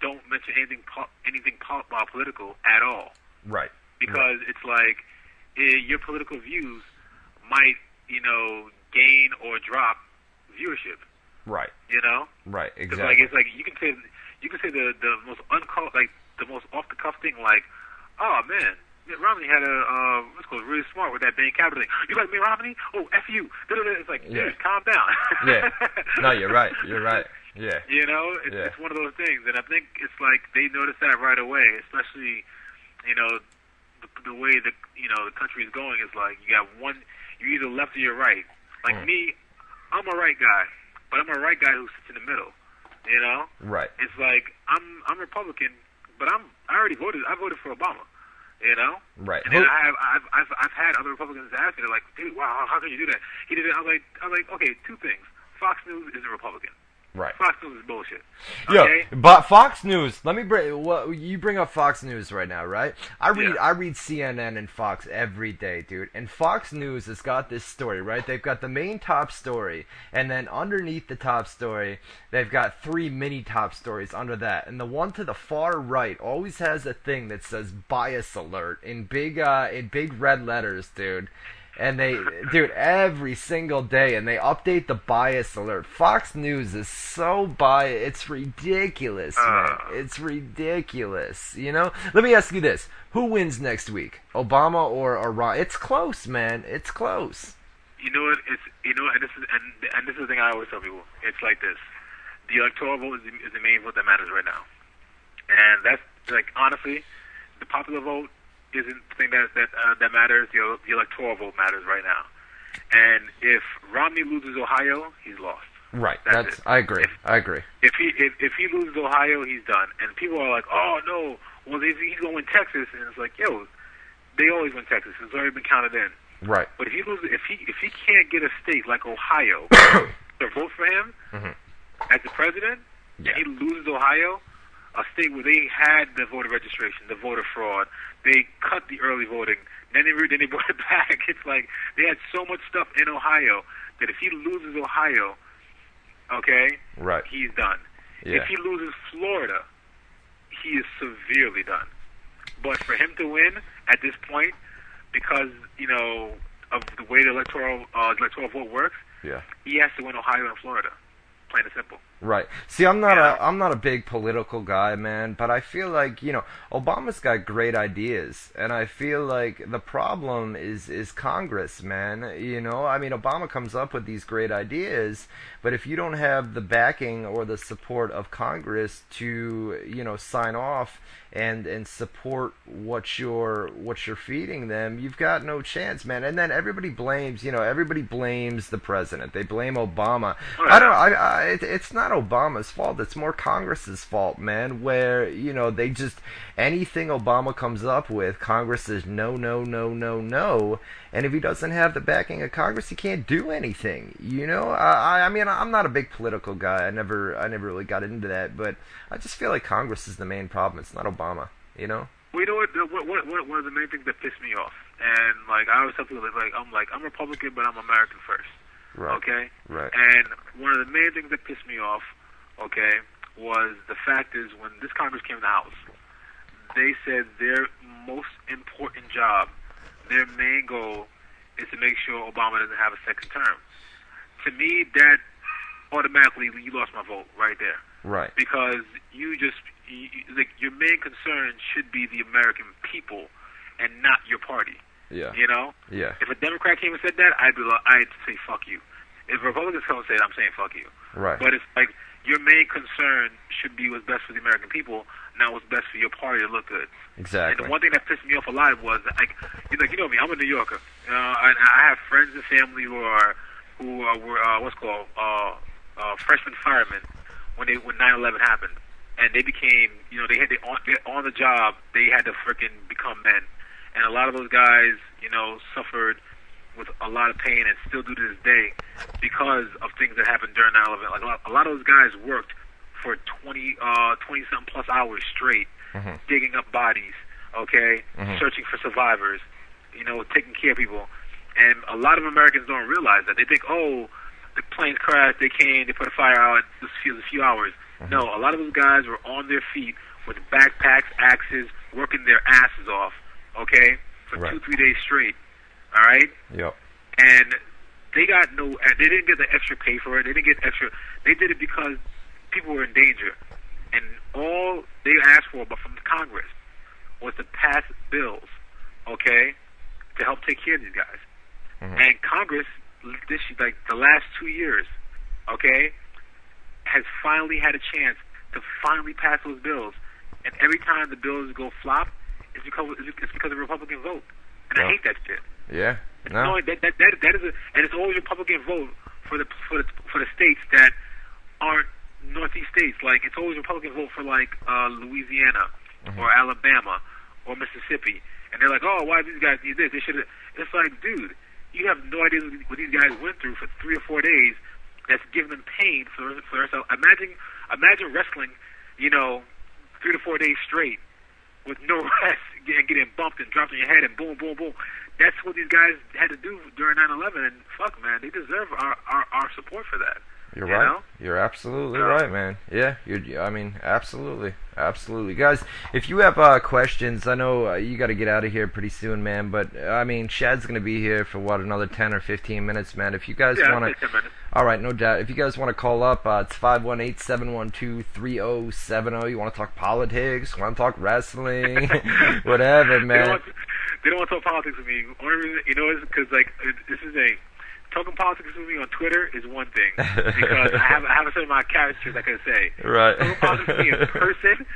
don't mention anything political at all. Right. Because it's like your political views might, gain or drop viewership. Right. Right. Exactly. It's like you can say the most the most off the cuff thing, like, oh man, Mitt Romney had really smart with that Bain Capital thing. You like Mitt Romney? Oh, F you. It's like, dude, calm down. Yeah. No, you're right. Yeah. It's one of those things, and I think it's like they noticed that right away, especially, the way the country is going is like you got you're either left or you're right. Like me, I'm a right guy, but I'm a right guy who sits in the middle. Right. It's like I'm Republican, but I already voted. I voted for Obama. Right. And then I've had other Republicans ask me, they're like, dude, wow, how can you do that? He did it. I'm like, okay, two things. Fox News isn't Republican. Right. Fox News is bullshit. Okay? Yeah, but Fox News. Let me you bring up Fox News right now, right? I read CNN and Fox every day, dude. And Fox News has got this story, right? They've got the main top story, and then underneath the top story, they've got 3 mini top stories under that. And the one to the far right always has a thing that says bias alert in big red letters, dude. And every single day, and they update the bias alert. Fox News is so biased. It's ridiculous, man. It's ridiculous. Let me ask you this. Who wins next week? Obama or Ron? It's close, man. It's close. You know what? And this is the thing I always tell people. It's like this. The electoral vote is the main vote that matters right now. And that's, like, honestly, the popular vote isn't the thing that matters. The electoral vote matters right now. And if Romney loses Ohio, he's lost. Right. That's I agree. If he loses Ohio, he's done. And people are like, oh no, well he's going to win Texas, and it's like, yo, they always win Texas. It's already been counted in. Right. But if he can't get a state like Ohio to vote for him as the president, and he loses Ohio, a state where they had the voter registration, the voter fraud, they cut the early voting, then they brought it back. It's like they had so much stuff in Ohio that if he loses Ohio, right, he's done. Yeah. If he loses Florida, he is severely done. But for him to win at this point, because of the way the electoral vote works, he has to win Ohio and Florida. Plain and simple. Right. See, I'm not a big political guy, man, but I feel like, Obama's got great ideas, and I feel like the problem is Congress, man. I mean, Obama comes up with these great ideas, but if you don't have the backing or the support of Congress to, sign off and support what you're feeding them, you've got no chance, man. And then everybody blames the president. They blame Obama. It's not Obama's fault. It's more Congress's fault, man, where, they just, anything Obama comes up with, Congress says no, no, no, no, no. And if he doesn't have the backing of Congress, he can't do anything. I mean, I'm not a big political guy. I never really got into that, but I just feel like Congress is the main problem. It's not Obama, Well, you know what? One of the main things that pissed me off, and I always tell people I'm Republican, but I'm American first. Right. Okay. Right. And one of the main things that pissed me off, was the fact is when this Congress came to the House, they said their most important job, their main goal, is to make sure Obama doesn't have a second term. To me, that automatically you lost my vote right there. Right. Because your main concern should be the American people and not your party. Yeah. Yeah. If a Democrat came and said that, I'd say fuck you. If Republicans come and say it, I'm saying fuck you. Right. But it's like your main concern should be what's best for the American people, not what's best for your party to look good. Exactly. And the one thing that pissed me off a lot was you know me, I'm a New Yorker. And I have friends and family who were freshman firemen when 9/11 happened, and they became on the job they had to freaking become men. And a lot of those guys, suffered with a lot of pain and still do to this day because of things that happened during 9/11. Like a lot of those guys worked for 20-something plus hours straight, digging up bodies, searching for survivors, taking care of people. And a lot of Americans don't realize that. They think, the planes crashed, they came, they put a fire out, this was a few hours. No, a lot of those guys were on their feet with backpacks, axes, working their asses off, for 2-3 days straight. All right? Yep. And they didn't get the extra pay for it. They didn't get extra. They did it because people were in danger. And all they asked for, but from Congress, was to pass bills, to help take care of these guys. And Congress, the last 2 years, has finally had a chance to finally pass those bills. And every time the bills go flop, it's because of the Republican vote. And I hate that shit. Yeah. No. That is and it's always a Republican vote for the states that aren't Northeast states. Like it's always a Republican vote for Louisiana or Alabama or Mississippi. And they're like, oh, why these guys need this? They should. It's like, dude, you have no idea what these guys went through for 3 or 4 days. That's giving them pain for herself. Imagine wrestling, 3 to 4 days straight with no rest and getting bumped and dropped on your head and boom, boom, boom. That's what these guys had to do during 9/11. And fuck, man, they deserve our support for that. You're right. You're absolutely right, man. Yeah, absolutely. Absolutely. Guys, if you have questions, I know you got to get out of here pretty soon, man, but, Shad's going to be here for, another 10 or 15 minutes, man. If you guys want to... All right, no doubt. If you guys want to call up, it's 518-712-3070. You want to talk politics, want to talk wrestling, whatever, man. They don't want to talk politics with me. Only reason, is because, this is talking politics with me on Twitter is one thing because I have a certain amount of characters I can say. Right. Talking politics with me in person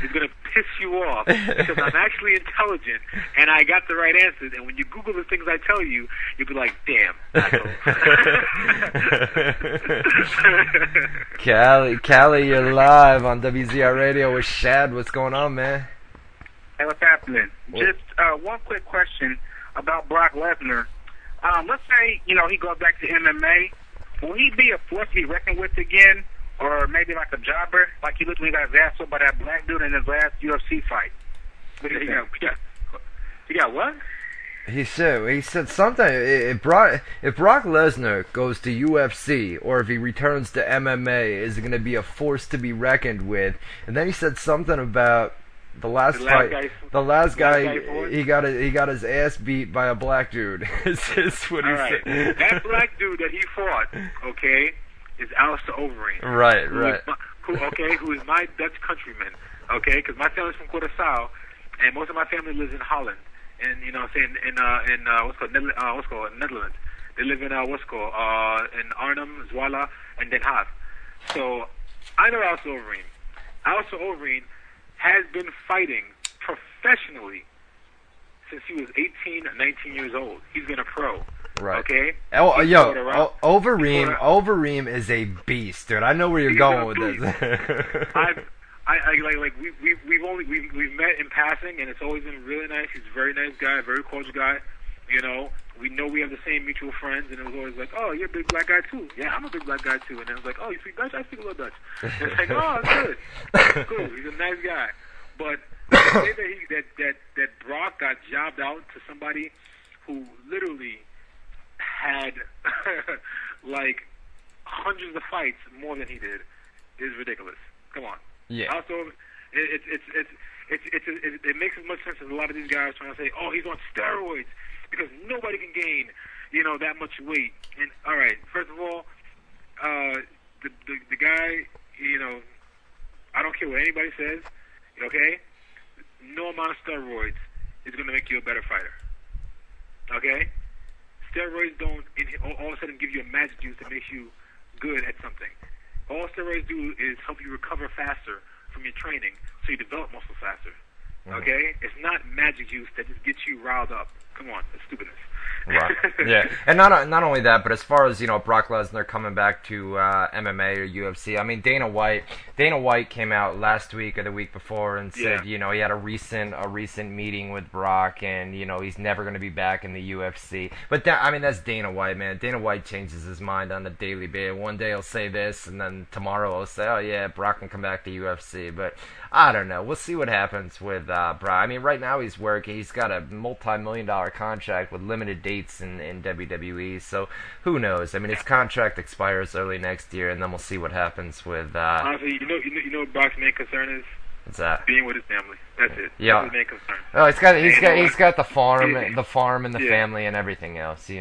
is going to piss you off because I'm actually intelligent and I got the right answers. And when you Google the things I tell you, you'll be like, damn. Callie, you're live on WZR Radio with Shad. What's going on, man? Hey, what's happening? Just one quick question about Brock Lesnar. Let's say, he goes back to MMA. Will he be a force to be reckoned with again? Or maybe like a jobber, like he looked when he got his ass whipped by that black dude in his last UFC fight? You got what? He said something. If Brock Lesnar goes to UFC or if he returns to MMA, is it going to be a force to be reckoned with? And then he said something about The last guy, he got his ass beat by a black dude. Is what he said. That black dude that he fought, okay, is Alistair Overeem. Right. Who is my Dutch countryman, okay? Because my family's from Curaçao, and most of my family lives in Holland, and in Netherlands. They live in in Arnhem, Zwolle, and Den Haag. So I know Alistair Overeem. Alistair Overeem has been fighting professionally since he was 18 or 19 years old. He's been a pro. Right. Okay? Overeem is a beast, dude. I know where you're going with this. We've met in passing, and it's always been really nice. He's a very nice guy, very cordial guy. You know we have the same mutual friends, and it was always like, oh, you're a big black guy too. Yeah, I'm a big black guy too. And it was like, oh, you speak Dutch? I speak a little Dutch. And it's like, oh, it's good. It's cool. He's a nice guy. But to say that Brock got jobbed out to somebody who literally had like hundreds of fights more than he did is ridiculous. Come on. Yeah. Also, it makes as much sense as a lot of these guys trying to say, oh, he's on steroids because nobody can gain, that much weight. And all right, first of all, the guy, I don't care what anybody says, okay? No amount of steroids is going to make you a better fighter. Okay? Steroids don't all of a sudden give you a magic juice that makes you good at something. All steroids do is help you recover faster from your training, so you develop muscle faster. Okay? It's not magic juice that just gets you riled up. Come on, that's stupidness. Right. Yeah. And not only that, but as far as, Brock Lesnar coming back to MMA or UFC, I mean, Dana White came out last week or the week before and said, he had a recent meeting with Brock, and, he's never going to be back in the UFC. But that's Dana White, man. Dana White changes his mind on a daily basis. One day he'll say this, and then tomorrow he'll say, oh yeah, Brock can come back to UFC. But I don't know. We'll see what happens with Brock. I mean, right now he's working. He's got a multi-million-dollar contract with limited dates in WWE, so who knows? I mean, his contract expires early next year, and then we'll see what happens with. Honestly, you know what Brock's main concern is? What's that? Being with his family. That's it. Yeah. That's his main concern. Oh, he's got the farm and the family and everything else, So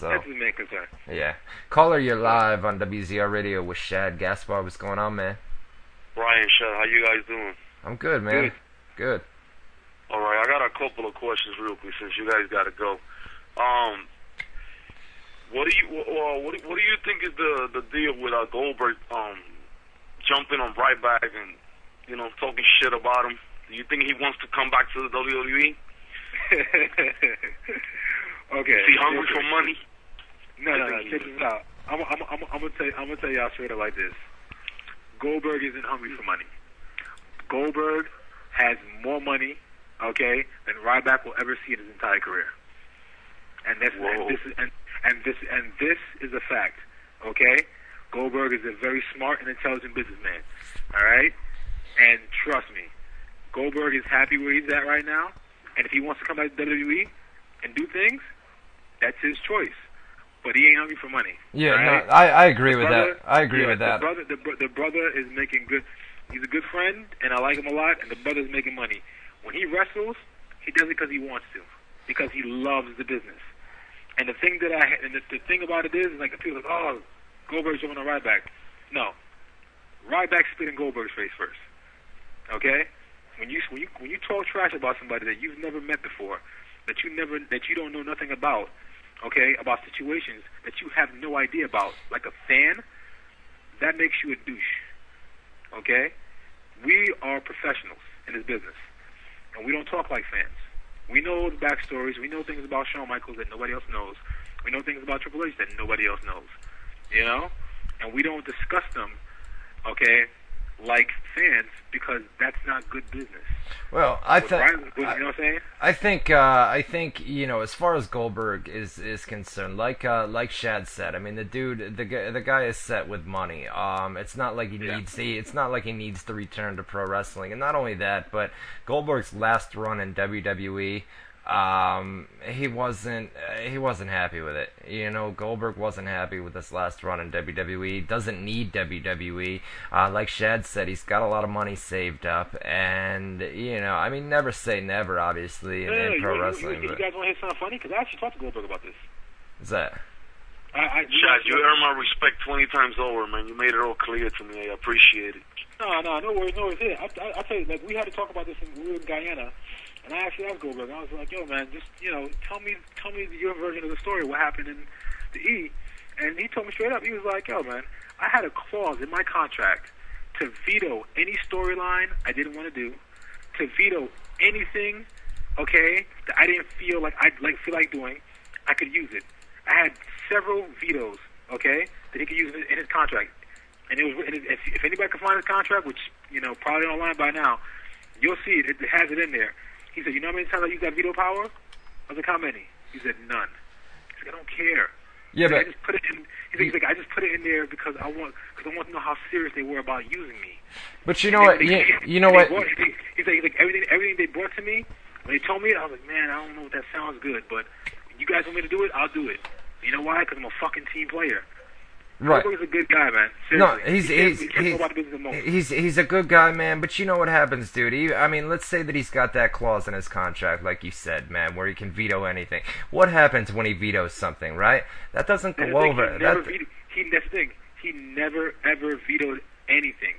that's his main concern. Yeah. Caller, you're live on WZR Radio with Shad Gaspar. What's going on, man? Ryan, Shad, how you guys doing? I'm good, man. Good. All right, I got a couple of questions real quick since you guys got to go. What do you think is the deal with Goldberg jumping on Ryback and talking shit about him? Do you think he wants to come back to the WWE? Okay. Is he hungry for money? No. Check this out. I'm gonna tell y'all straight up like this. Goldberg isn't hungry for money. Goldberg has more money, okay, than Ryback will ever see in his entire career. And this is a fact, okay? Goldberg is a very smart and intelligent businessman, all right? And trust me, Goldberg is happy where he's at right now, and if he wants to come back to WWE and do things, that's his choice. But he ain't hungry for money. Yeah, right? no, I agree with that. I agree with that. The brother is making good. He's a good friend, and I like him a lot. And the brother's making money. When he wrestles, he does it because he wants to, because he loves the business. And the thing about it is like people are like, oh, Goldberg's jumping on Ryback. No, Ryback spit in Goldberg's face first. Okay, when you talk trash about somebody that you've never met before, that you don't know nothing about. Okay, about situations that you have no idea about, like a fan, that makes you a douche. Okay? We are professionals in this business, and we don't talk like fans. We know the backstories. We know things about Shawn Michaels that nobody else knows. We know things about Triple H that nobody else knows. And we don't discuss them, okay, like fans, because that's not good business. Well, I think as far as Goldberg is concerned, like Shad said, I mean the guy is set with money. It's not like he needs to return to pro wrestling, and not only that, but Goldberg's last run in WWE. he wasn't happy with it. You know, Goldberg wasn't happy with this last run in WWE. Doesn't need WWE. Like Shad said, he's got a lot of money saved up, and you know, I mean, never say never, obviously, in pro wrestling. You guys want to hear something funny? Because I actually talked to Goldberg about this. What's that? Shad, you earned my respect 20 times over, man. You made it all clear to me. I appreciate it. No worries. Here, I'll tell you, like, we had to talk about this when we were in Guyana, and I actually asked Goldberg. I was like, yo, man, just, you know, tell me your version of the story, what happened in the E. And he told me straight up. He was like, yo, man, I had a clause in my contract to veto any storyline I didn't want to do, to veto anything, okay, that I didn't feel like doing. I could use it. I had several vetoes, okay, that he could use in his contract. And if anybody can find his contract, which, you know, probably online by now, you'll see it. It has it in there. He said, you know how many times I used that veto power? I was like, how many? He said, none. He's like, I don't care. Yeah, but I just put it in. He's like, I just put it in there because I want to know how serious they were about using me. But you know what? You know what? He's like everything they brought to me, when they told me it, I was like, man, I don't know if that sounds good, but you guys want me to do it? I'll do it. You know why? Because I'm a fucking team player. Right. He's a good guy, man. Seriously. No, he's a good guy, man. But you know what happens, dude? I mean, let's say that he's got that clause in his contract, like you said, man, where he can veto anything. What happens when he vetoes something, right? That doesn't go over. That's the thing. He never ever vetoed anything.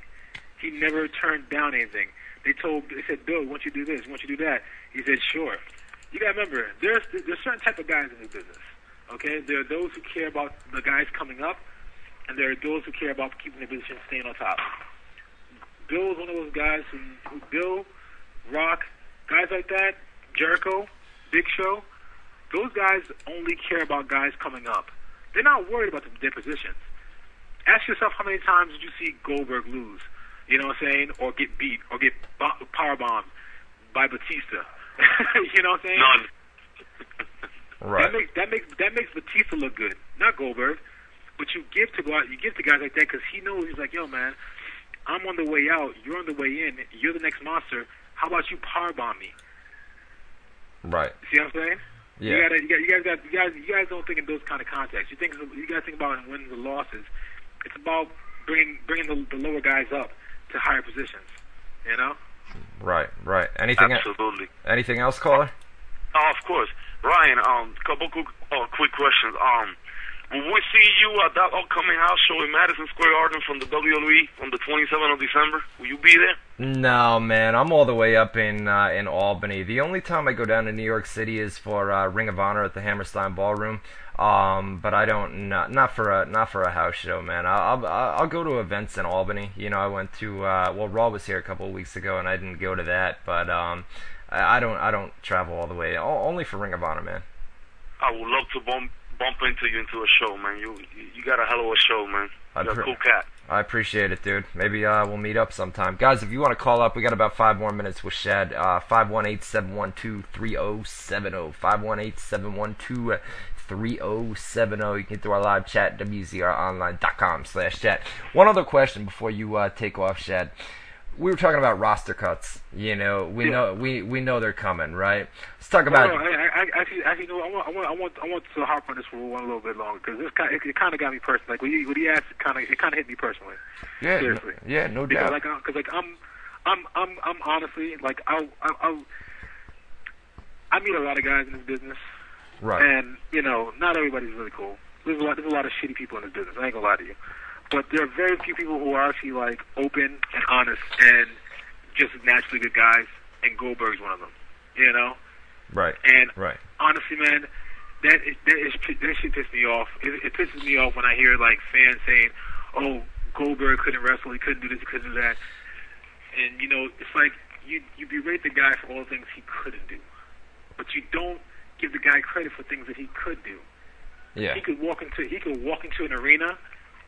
He never turned down anything. They said, Bill, why don't you do this? Why don't you do that? He said, sure. You gotta remember, there's certain type of guys in this business. Okay, there are those who care about the guys coming up, and there are those who care about keeping the position, staying on top. Bill was one of those guys who Bill, Rock, guys like that, Jericho, Big Show, those guys only care about guys coming up. They're not worried about their positions. Ask yourself how many times did you see Goldberg lose, you know what I'm saying, or get beat, or get powerbombed by Batista. You know what I'm saying? None. Right. That makes Batista look good, not Goldberg. But you give to guys like that because he knows, he's like, yo, man, I'm on the way out, you're on the way in, you're the next monster. How about you powerbomb me? Right. See what I'm saying? Yeah. You guys don't think in those kind of contexts. You guys think about wins and losses. It's about bringing the lower guys up to higher positions. You know? Right. Anything? Absolutely. Anything else, caller? Oh, of course. Ryan, couple quick questions. Will we see you at that upcoming house show in Madison Square Garden from the WWE on the 27th of December? Will you be there? No, man. I'm all the way up in Albany. The only time I go down to New York City is for Ring of Honor at the Hammerstein Ballroom. But I don't not for a house show, man. I'll go to events in Albany. You know, I went to Raw was here a couple of weeks ago, and I didn't go to that. But I don't travel all the way. Only for Ring of Honor, man. I would love to bump into you into a show, man. You got a hell of a show, man. You're a cool cat. I appreciate it, dude. Maybe we'll meet up sometime. Guys, if you want to call up, we got about 5 more minutes with Shad. 518-712-3070. 518-712-3070. You can get to our live chat, WZROnline.com/chat. One other question before you take off, Shad. We were talking about roster cuts. You know, we know they're coming, right? Let's talk about. No, actually, no. I want to harp on this for one little bit longer because it kind of got me personally. Like when he asked, it kind of hit me personally. Yeah, seriously. No doubt. Because I'm honestly like I meet a lot of guys in this business, right? And you know, not everybody's really cool. There's a lot of shitty people in this business. I ain't gonna lie to you. But there are very few people who are actually like open and honest and just naturally good guys, and Goldberg's one of them. You know? Right. And right. Honestly, man, that shit pisses me off. It pisses me off when I hear like fans saying, "Oh, Goldberg couldn't wrestle, he couldn't do this, he couldn't do that," and you know, it's like you berate the guy for all the things he couldn't do, but you don't give the guy credit for things that he could do. Yeah. He could walk into an arena.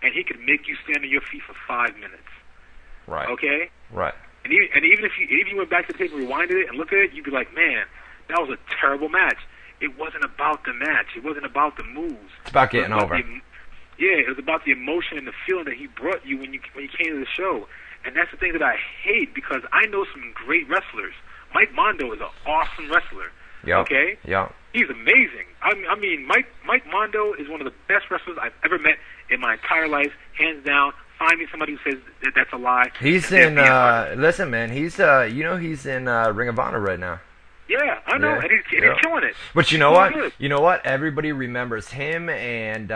And he could make you stand on your feet for 5 minutes. Right. Okay? Right. And even if you went back to the tape and rewinded it and looked at it, you'd be like, man, that was a terrible match. It wasn't about the match. It wasn't about the moves. It's about getting over. It was about the emotion and the feeling that he brought you when you came to the show. And that's the thing that I hate because I know some great wrestlers. Mike Mondo is an awesome wrestler. Yep. Okay? Yeah. He's amazing. I mean, Mike Mondo is one of the best wrestlers I've ever met in my entire life, hands down. Find me somebody who says that's a lie. He's in, listen, man, he's in Ring of Honor right now. Yeah, I know, and he's killing it. But you know what? Good. You know what? Everybody remembers him and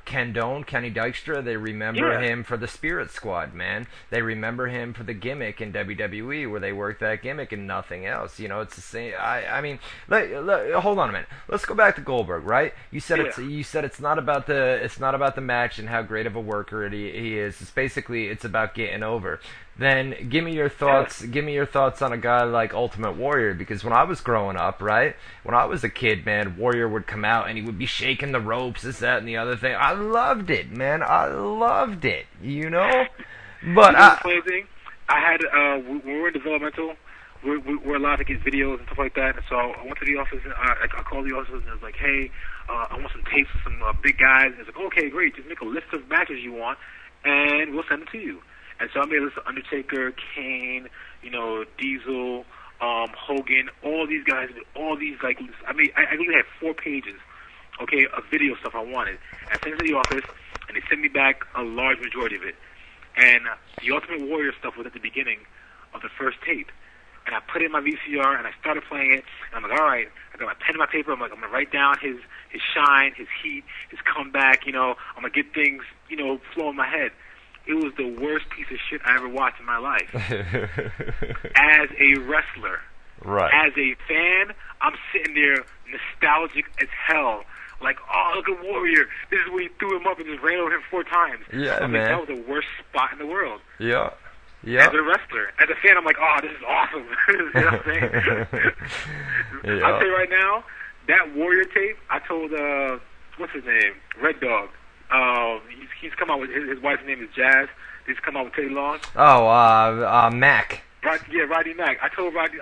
Kenny Dykstra. They remember him for the Spirit Squad, man. They remember him for the gimmick in WWE where they worked that gimmick and nothing else. You know, it's the same. I mean, hold on a minute. Let's go back to Goldberg, right? You said it's not about the match and how great of a worker he is. It's about getting over. Then give me your thoughts. Give me your thoughts on a guy like Ultimate Warrior, because when I was growing up, right, when I was a kid, man, Warrior would come out and he would be shaking the ropes, this, that, and the other thing. I loved it, man. I loved it. You know, but funny thing, I had when we were in developmental, we're allowed to get videos and stuff like that. And so I went to the office. And I called the office and I was like, hey, I want some tapes of some big guys. And it's like, okay, great. Just make a list of matches you want, and we'll send them to you. And so I made a list of Undertaker, Kane, Diesel, Hogan, all these guys, all these, like, I think they had 4 pages, okay, of video stuff I wanted. I sent it to the office, and they sent me back a large majority of it. And the Ultimate Warrior stuff was at the beginning of the first tape. And I put it in my VCR, and I started playing it, and I'm like, all right, I got my pen and my paper, I'm like, I'm going to write down his shine, his heat, his comeback, I'm going to get things, flow in my head. It was the worst piece of shit I ever watched in my life. As a wrestler. Right. As a fan, I'm sitting there nostalgic as hell. Like, oh, look at Warrior. This is where he threw him up and just ran over him 4 times. Yeah, man. That was the worst spot in the world. Yeah. Yeah. As a wrestler. As a fan, I'm like, oh, this is awesome. You know what I'm saying? Yeah. I'll tell you right now, that Warrior tape, I told, what's his name? Red Dog. He's come out with his wife's name is Jazz. He's come out with Teddy Long. Oh, Mac. Rodney Mac. I told Rodney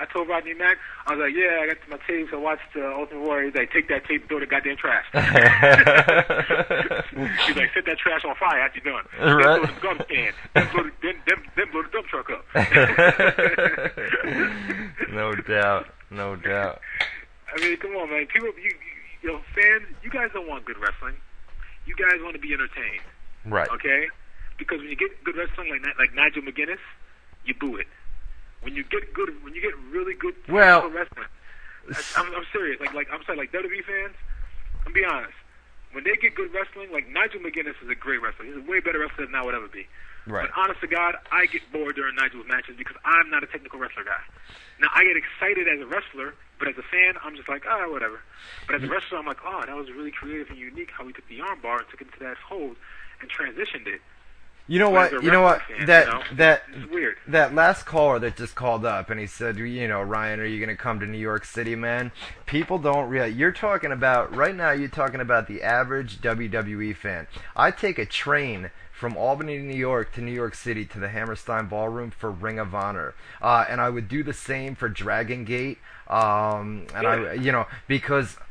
Mac. I was like, yeah, I got my tapes. I watched Ultimate Warrior. He's like, take that tape and throw it in the goddamn trash. He's like, set that trash on fire after you're done. Right. Then throw the garbage can. Then blow the dump truck up. No doubt. I mean, come on, man. People, fans, you guys don't want good wrestling. You guys want to be entertained, right? Okay, because when you get good wrestling like Nigel McGuinness, you boo it. When you get really good wrestling, I'm serious. Like I'm sorry, like WWE fans, I'm being honest. When they get good wrestling, like Nigel McGuinness is a great wrestler. He's a way better wrestler than I would ever be. Right. But honest to God, I get bored during Nigel's matches because I'm not a technical wrestler guy. Now, I get excited as a wrestler, but as a fan, I'm just like, whatever. But as a wrestler, I'm like, that was really creative and unique how he took the armbar and took it to that hold and transitioned it. You know what? Fan, it's weird. That last caller that just called up and he said, Ryan, are you going to come to New York City, man? People don't realize. You're talking about the average WWE fan. I take a train from Albany, New York to New York City to the Hammerstein Ballroom for Ring of Honor. And I would do the same for Dragon Gate. Because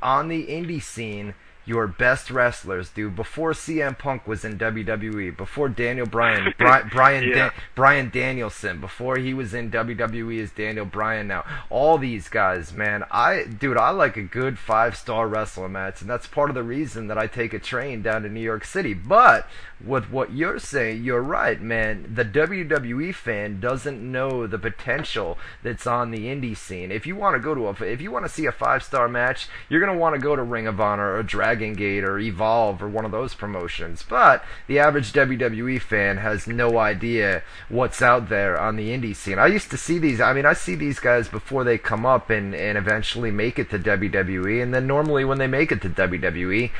on the indie scene, your best wrestlers, dude, before CM Punk was in WWE, before Daniel Bryan, Bryan Danielson, before he was in WWE as Daniel Bryan now, all these guys, man, I like a good 5-star wrestling match, and that's part of the reason that I take a train down to New York City. But with what you're saying, you're right, man. The WWE fan doesn't know the potential that's on the indie scene. If you want to see a 5-star match, you're gonna want to go to Ring of Honor or Dragon Gate or Evolve or one of those promotions. But the average WWE fan has no idea what's out there on the indie scene. I used to see these. I see these guys before they come up and eventually make it to WWE, and then normally when they make it to WWE,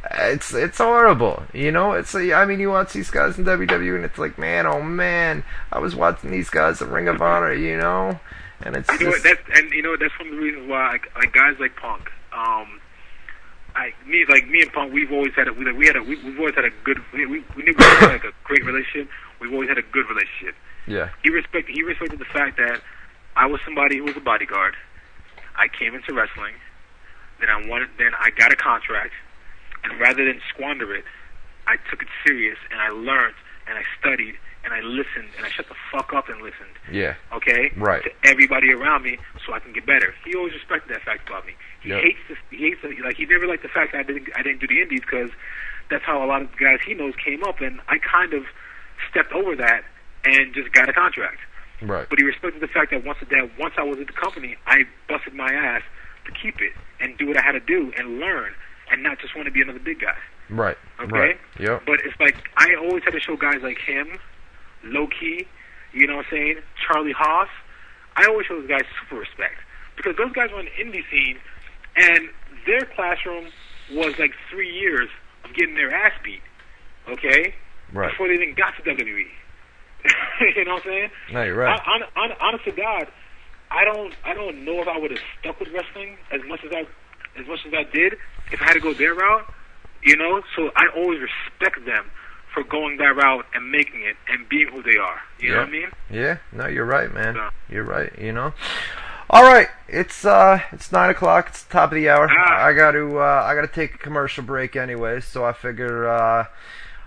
it's horrible, you watch these guys in WWE and it's like, man, oh man, I was watching these guys in Ring of Honor, and it's that's one of the reasons why like guys like Punk, me and Punk, we've always had a good relationship. We've always had a good relationship. Yeah. He respected the fact that I was somebody who was a bodyguard. I came into wrestling, then I got a contract. And rather than squander it, I took it serious and I learned and I studied and I listened and I shut the fuck up and listened. Yeah. Okay. Right. To everybody around me, so I can get better. He always respected that fact about me. He hates this. He hates it. Like, he never liked the fact that I didn't do the indies, because that's how a lot of the guys he knows came up, and I kind of stepped over that and just got a contract. Right. But he respected the fact that once I was at the company, I busted my ass to keep it and do what I had to do and learn, and not just want to be another big guy. Right. Okay? Right. Yep. But it's like, I always had to show guys like him, Low Key, you know what I'm saying, Charlie Haas. I always show those guys super respect, because those guys were in the indie scene, and their classroom was like 3 years of getting their ass beat, okay? Right. Before they even got to WWE. You know what I'm saying? No, you're right. Honest to God, I don't know if I would have stuck with wrestling as much as I did if I had to go their route. You know, so I always respect them for going that route and making it and being who they are. You know what I mean? Yeah. No, you're right, man. So. You're right. You know. All right, it's 9 o'clock. It's the top of the hour. I got to take a commercial break anyway, so I figure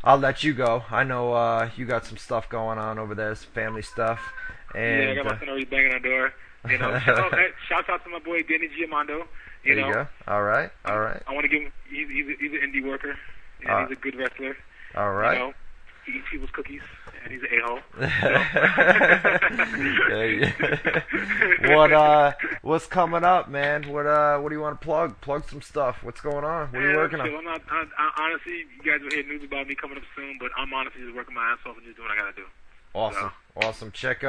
I'll let you go. I know you got some stuff going on over there, some family stuff. And, yeah, I got my son already banging on the door. You know, shout out to my boy Danny Giamando. There you go. All right. I want to give him. He's an indie worker. And he's a good wrestler. All right. You know, he eats people's cookies, and he's an a-hole. What's coming up, man? What do you want to plug? Plug some stuff. What's going on? What are you working on? Honestly, you guys will hear news about me coming up soon, but I'm honestly just working my ass off and just doing what I gotta do. Awesome. Awesome. Check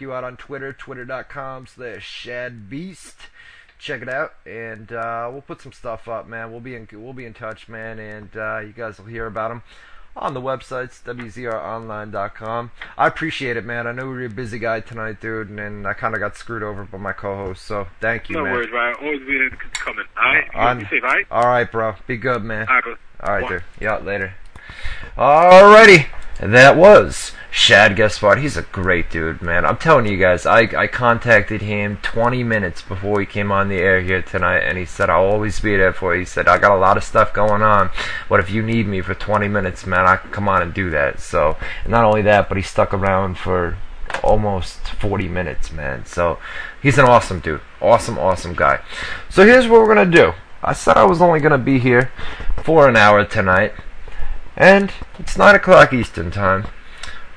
you out on Twitter, twitter.com/ShadBeast. Check it out, and we'll put some stuff up, man. We'll be in touch, man, and you guys will hear about them on the websites, WZROnline.com. I appreciate it, man. I know you're a busy guy tonight, dude, and I kind of got screwed over by my co-host, so thank you, man. No worries, Ryan. Always be coming. All right? Be safe, all right? All right, bro. Be good, man. All right, bro. All right, dude. Yeah, later. Alrighty. That was Shad. Guess what? He's a great dude, man. I'm telling you guys, I contacted him 20 minutes before he came on the air here tonight, and he said, I'll always be there for you. He said, I got a lot of stuff going on, but if you need me for 20 minutes, man, I can come on and do that. So, not only that, but he stuck around for almost 40 minutes, man. So, he's an awesome dude. Awesome guy. So, here's what we're going to do. I said I was only going to be here for an hour tonight, and it's 9 o'clock Eastern time.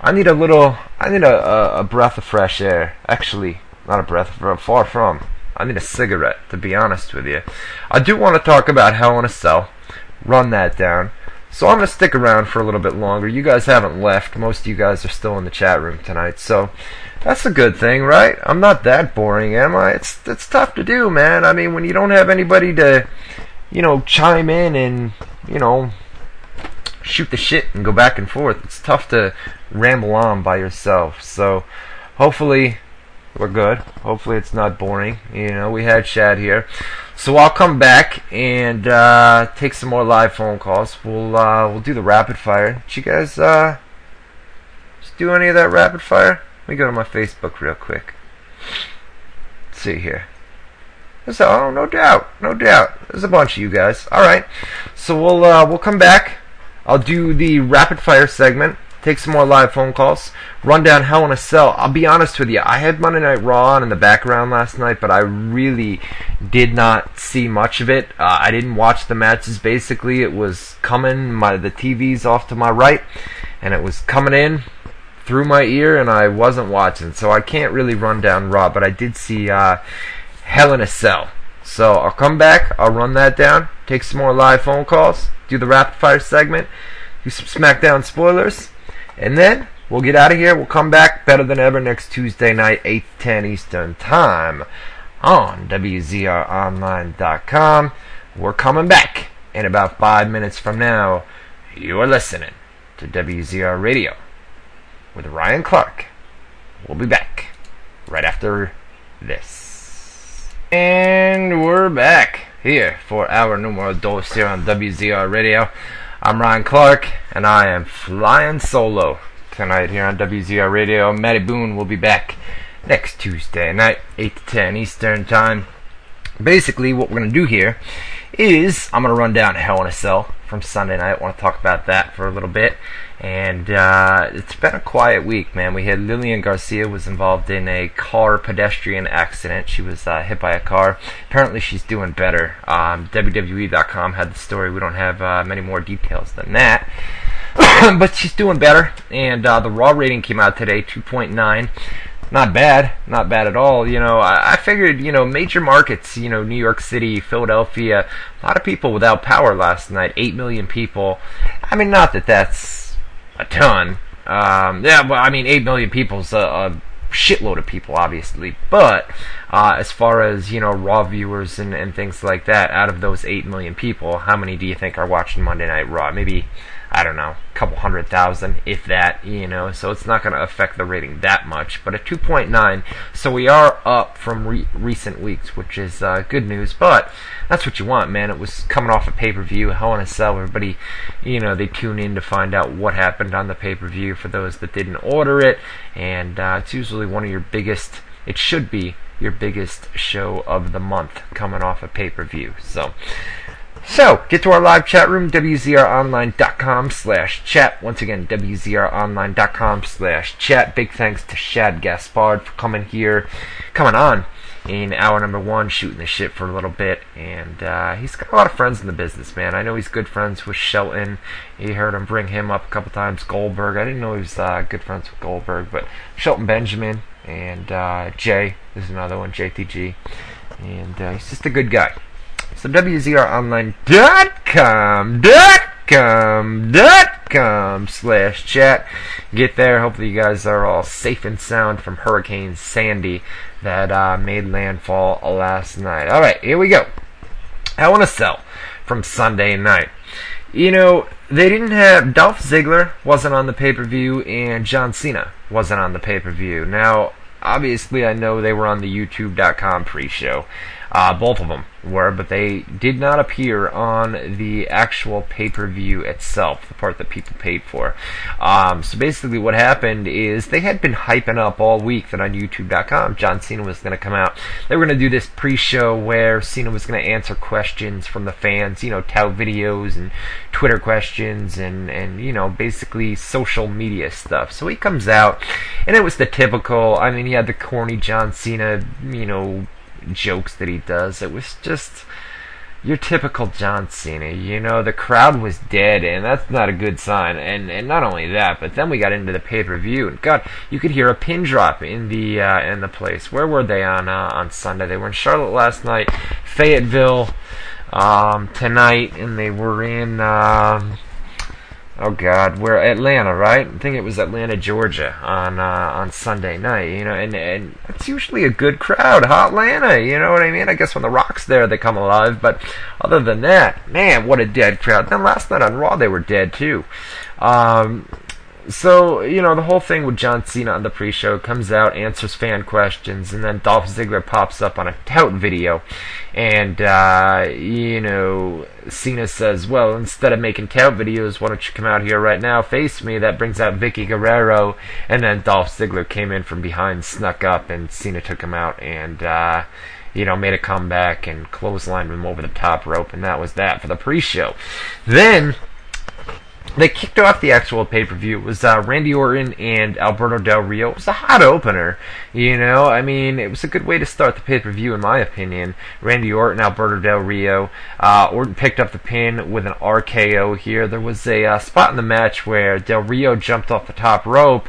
I need a breath of fresh air. Actually, not a breath, far from. I need a cigarette, to be honest with you. I do want to talk about Hell in a Cell, run that down. So I'm going to stick around for a little bit longer. You guys haven't left. Most of you guys are still in the chat room tonight, so that's a good thing, right? I'm not that boring, am I? It's tough to do, man. I mean, when you don't have anybody to, chime in and, shoot the shit and go back and forth, it's tough to ramble on by yourself. So hopefully we're good. Hopefully it's not boring. We had Shad here, so I'll come back and take some more live phone calls. We'll do the rapid fire. Did you guys just do any of that rapid fire? Let me go to my Facebook real quick. Let's see here. No doubt. There's a bunch of you guys. All right, so we'll come back. I'll do the rapid fire segment, take some more live phone calls, run down Hell in a Cell. I'll be honest with you, I had Monday Night Raw on in the background last night, but I really did not see much of it. I didn't watch the matches. Basically, it was coming, the TV's off to my right, and it was coming in through my ear, and I wasn't watching, so I can't really run down Raw, but I did see Hell in a Cell. So I'll come back, I'll run that down, take some more live phone calls, do the rapid fire segment, do some SmackDown spoilers, and then we'll get out of here. We'll come back better than ever next Tuesday night, 8 to 10 Eastern Time on WZROnline.com. We're coming back in about 5 minutes from now. You're listening to WZR Radio with Ryan Clark. We'll be back right after this. And we're back here for our numero dos here on WZR Radio. I'm Ryan Clark, and I am flying solo tonight here on WZR Radio. Matty Boone will be back next Tuesday night, 8 to 10 Eastern Time. Basically, what we're going to do here is I'm going to run down Hell in a Cell. from Sunday night. I want to talk about that for a little bit. And it's been a quiet week, man. We had Lillian Garcia was involved in a car pedestrian accident. She was hit by a car. Apparently she's doing better. WWE.com had the story. We don't have many more details than that. But she's doing better. And the Raw rating came out today, 2.9. Not bad at all. I figured, major markets, New York City, Philadelphia, a lot of people without power last night, 8 million people. I mean, not that that's a ton. 8 million people's a shitload of people, obviously. But as far as, Raw viewers and things like that, out of those 8 million people, how many do you think are watching Monday Night Raw? Maybe, I don't know, a couple 100,000, if that, so it's not going to affect the rating that much, but a 2.9, so we are up from recent weeks, which is good news, but that's what you want, man. It was coming off a pay-per-view, Hell in a Cell. Everybody, they tune in to find out what happened on the pay-per-view for those that didn't order it, and it's usually one of your biggest, it should be your biggest show of the month coming off a pay-per-view, So, get to our live chat room, WZROnline.com/chat. Once again, WZROnline.com/chat. Big thanks to Shad Gaspard for coming on in hour number 1, shooting the shit for a little bit. And he's got a lot of friends in the business, man. I know he's good friends with Shelton. You heard him bring him up a couple times. Goldberg. I didn't know he was good friends with Goldberg, but Shelton Benjamin and Jay. This is another one, JTG. And he's just a good guy. So WZROnline.com/chat. Get there. Hopefully you guys are all safe and sound from Hurricane Sandy that made landfall last night. Alright, here we go. Hell in a Cell from Sunday night. They didn't have... Dolph Ziggler wasn't on the pay-per-view, and John Cena wasn't on the pay-per-view. Now, obviously I know they were on the YouTube.com pre-show. Both of them were, but they did not appear on the actual pay-per-view itself, the part that people paid for. So basically what happened is they had been hyping up all week that on YouTube.com John Cena was going to come out. They were going to do this pre-show where Cena was going to answer questions from the fans, tout videos and Twitter questions and basically social media stuff. So he comes out, and it was the typical, he had the corny John Cena, jokes that he does. It was just your typical John Cena. The crowd was dead, and that's not a good sign. And not only that, but then we got into the pay-per-view, and God, you could hear a pin drop in the place. Where were they on Sunday? They were in Charlotte last night, Fayetteville tonight, and they were in we're Atlanta, right? I think it was Atlanta, Georgia on Sunday night, and it's usually a good crowd, Atlanta, you know what I mean? I guess when The Rock's there, they come alive, but other than that, man, what a dead crowd. Then last night on Raw, they were dead too. So, the whole thing with John Cena on the pre-show comes out, answers fan questions, and then Dolph Ziggler pops up on a tout video, and, Cena says, well, instead of making tout videos, why don't you come out here right now, face me? That brings out Vicky Guerrero, and then Dolph Ziggler came in from behind, snuck up, and Cena took him out, and, made a comeback and clotheslined him over the top rope, and that was that for the pre-show. Then they kicked off the actual pay-per-view. It was Randy Orton and Alberto Del Rio. It was a hot opener, it was a good way to start the pay-per-view, in my opinion. Randy Orton, Alberto Del Rio. Orton picked up the pin with an RKO here. There was a spot in the match where Del Rio jumped off the top rope,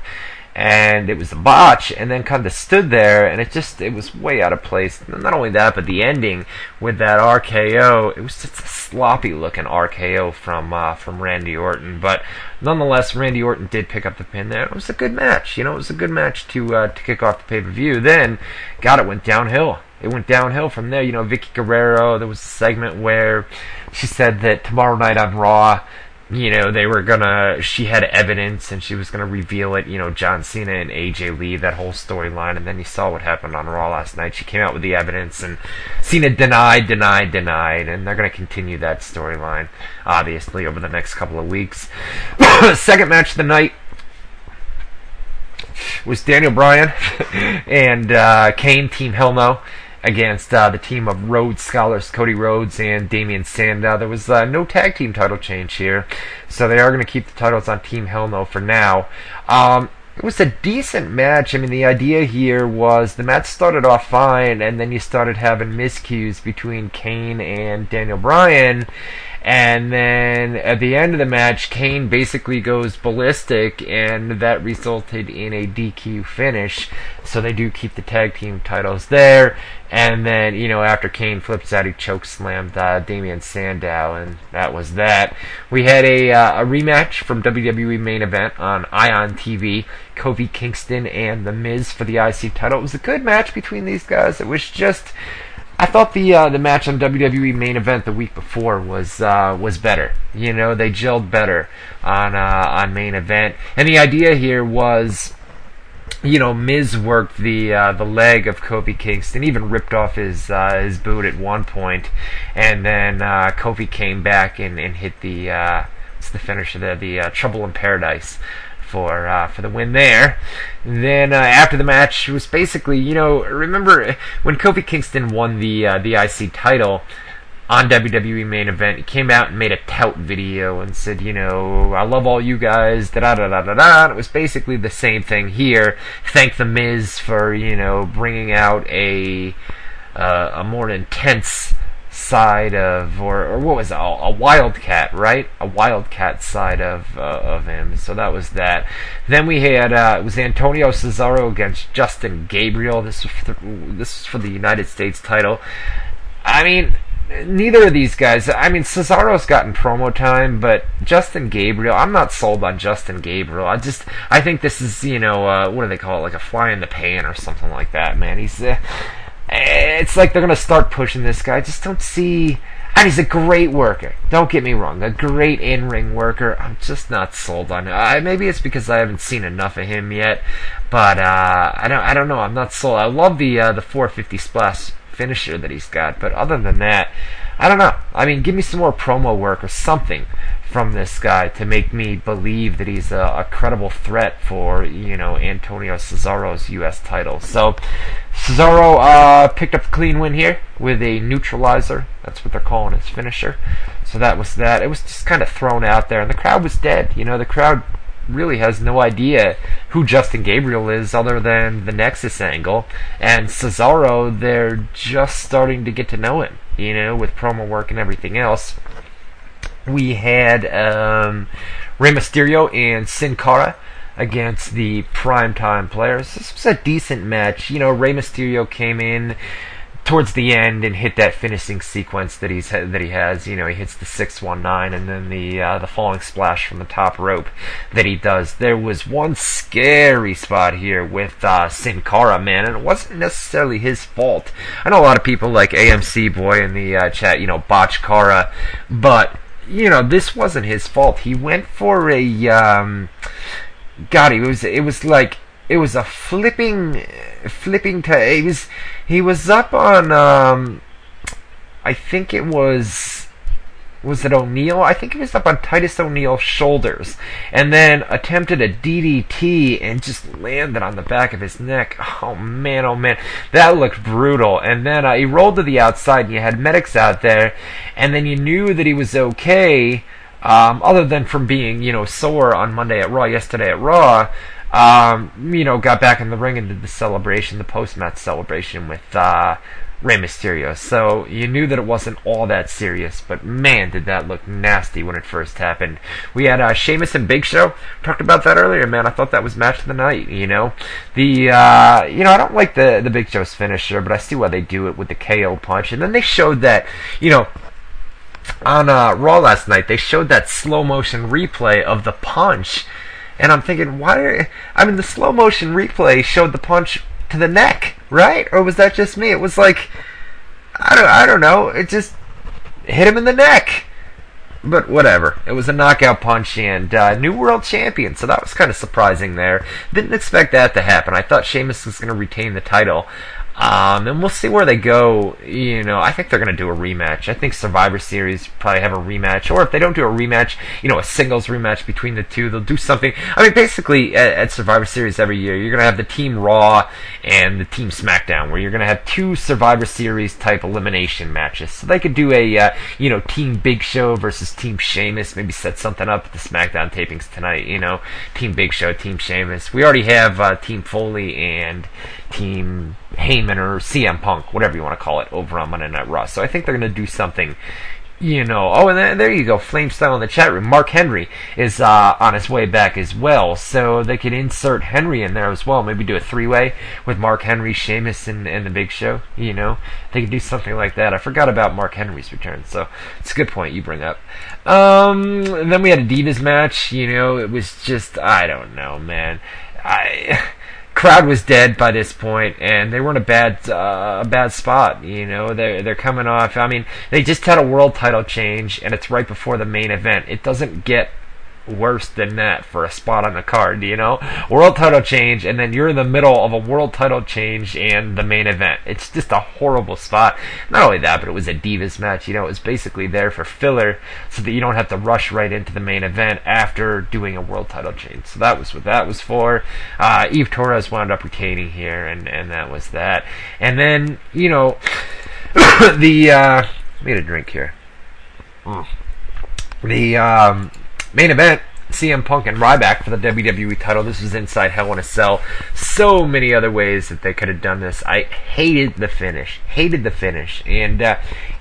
and it was a botch, and then kind of stood there, and it was way out of place. Not only that, but the ending with that RKO, it was just a sloppy-looking RKO from Randy Orton. But nonetheless, Randy Orton did pick up the pin there. It was a good match. It was a good match to kick off the pay-per-view. Then, God, it went downhill. It went downhill from there. Vicky Guerrero, there was a segment where she said that tomorrow night on Raw, she had evidence and she was going to reveal it, John Cena and AJ Lee, that whole storyline, and then you saw what happened on Raw last night. She came out with the evidence, and Cena denied, and they're going to continue that storyline, obviously, over the next couple of weeks. Second match of the night was Daniel Bryan and Kane, Team Hell No, against the team of Rhodes Scholars, Cody Rhodes and Damian Sandow. There was no tag team title change here, so they are going to keep the titles on Team Hell No for now. It was a decent match. I mean, the idea here was the match started off fine, and then you started having miscues between Kane and Daniel Bryan. And then at the end of the match, Kane basically goes ballistic, and that resulted in a DQ finish. So they do keep the tag team titles there. And then, after Kane flips out, he chokeslammed Damian Sandow, and that was that. We had a rematch from WWE Main Event on Ion TV. Kofi Kingston and The Miz for the IC title. It was a good match between these guys. It was just... I thought the match on WWE Main Event the week before was better. They gelled better on Main Event, and the idea here was, Miz worked the leg of Kofi Kingston, even ripped off his boot at one point, and then Kofi came back and hit the what's the finisher there, the Trouble in Paradise for the win there. Then after the match, it was basically, remember when Kofi Kingston won the IC title on WWE Main Event, he came out and made a tout video and said, I love all you guys, da-da-da-da-da-da. And it was basically the same thing here. Thank The Miz for, bringing out a more intense side of, or what was it, a wildcat, right? A wildcat side of him. So that was that. Then we had it was Antonio Cesaro against Justin Gabriel. This was for the United States title. I mean, neither of these guys. I mean, Cesaro's gotten promo time, but Justin Gabriel, I'm not sold on Justin Gabriel. I think this is what do they call it, like a fly in the pan or something like that. Man, he's. It's like they're going to start pushing this guy. I just don't see... And he's a great worker. Don't get me wrong. A great in-ring worker. I'm just not sold on it. Maybe it's because I haven't seen enough of him yet. But I don't know. I'm not sold. I love the 450 splash finisher that he's got. But other than that, I don't know. I mean, give me some more promo work or something from this guy to make me believe that he's a credible threat for, Antonio Cesaro's U.S. title. So, Cesaro picked up a clean win here with a neutralizer. That's what they're calling his finisher. So that was that. It was just kind of thrown out there, and the crowd was dead. The crowd really has no idea who Justin Gabriel is other than the Nexus angle. And Cesaro, they're just starting to get to know him, with promo work and everything else. We had Rey Mysterio and Sin Cara against the Primetime Players. This was a decent match. Rey Mysterio came in towards the end and hit that finishing sequence that he has. He hits the 619 and then the falling splash from the top rope that he does. There was one scary spot here with Sin Cara, man, and it wasn't necessarily his fault. I know a lot of people like AMC Boy in the chat, botch Cara, but this wasn't his fault. He went for a it was a flipping he was up on I think it was it O'Neal? I think he was up on Titus O'Neal's shoulders and then attempted a DDT and just landed on the back of his neck. Oh man, that looked brutal. And then he rolled to the outside and you had medics out there, and then you knew that he was okay, other than from being sore on yesterday at Raw. Got back in the ring and did the celebration, the post-match celebration with Rey Mysterio. So you knew that it wasn't all that serious, but man, did that look nasty when it first happened. We had Sheamus and Big Show. Talked about that earlier, man. I thought that was match of the night. I don't like the Big Show's finisher, but I see why they do it with the KO punch. And then they showed that, on Raw last night, they showed that slow motion replay of the punch. And I'm thinking, the slow motion replay showed the punch to the neck, right? Or was that just me? It was like, I don't know. It just hit him in the neck. But whatever. It was a knockout punch and new world champion. So that was kind of surprising there. Didn't expect that to happen. I thought Sheamus was going to retain the title. And we'll see where they go. You know, I think they're going to do a rematch. I think Survivor Series probably have a rematch, or if they don't do a rematch, you know, a singles rematch between the two, they'll do something. I mean, basically, at Survivor Series every year, you're going to have the Team Raw and the Team SmackDown, where you're going to have two Survivor Series type elimination matches. So they could do a, you know, Team Big Show versus Team Sheamus, maybe set something up at the SmackDown tapings tonight, you know, Team Big Show, Team Sheamus. We already have Team Foley and Team Heyman or CM Punk, whatever you want to call it, over on Monday Night Raw. So I think they're going to do something, you know. Oh, and there you go, Flamestyle in the chat room. Mark Henry is on his way back as well, so they could insert Henry in there as well. Maybe do a three-way with Mark Henry, Sheamus, and the Big Show, you know. They could do something like that. I forgot about Mark Henry's return, so it's a good point you bring up. And then we had a Divas match, you know. It was just, I don't know, man. Crowd was dead by this point, and they were in a bad spot. You know, they're coming off. I mean, they just had a world title change, and it's right before the main event. It doesn't get worse than that for a spot on the card, you know? World title change, and then you're in the middle of a world title change and the main event. It's just a horrible spot. Not only that, but it was a Divas match. You know, it was basically there for filler so that you don't have to rush right into the main event after doing a world title change. So that was what that was for. Eve Torres wound up retaining here, and that was that. And then, you know, let me get a drink here. The main event, CM Punk and Ryback for the WWE title. This was inside Hell in a Cell. So many other ways that they could have done this. I hated the finish. And,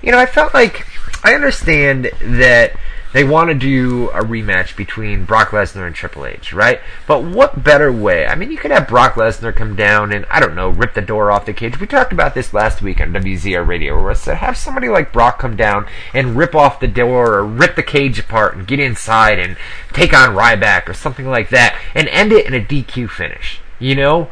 you know, I felt like, I understand that they want to do a rematch between Brock Lesnar and Triple H, right? But what better way? I mean, you could have Brock Lesnar come down and, I don't know, rip the door off the cage. We talked about this last week on WZR Radio, where I said, have somebody like Brock come down and rip off the door or rip the cage apart and get inside and take on Ryback or something like that and end it in a DQ finish, you know?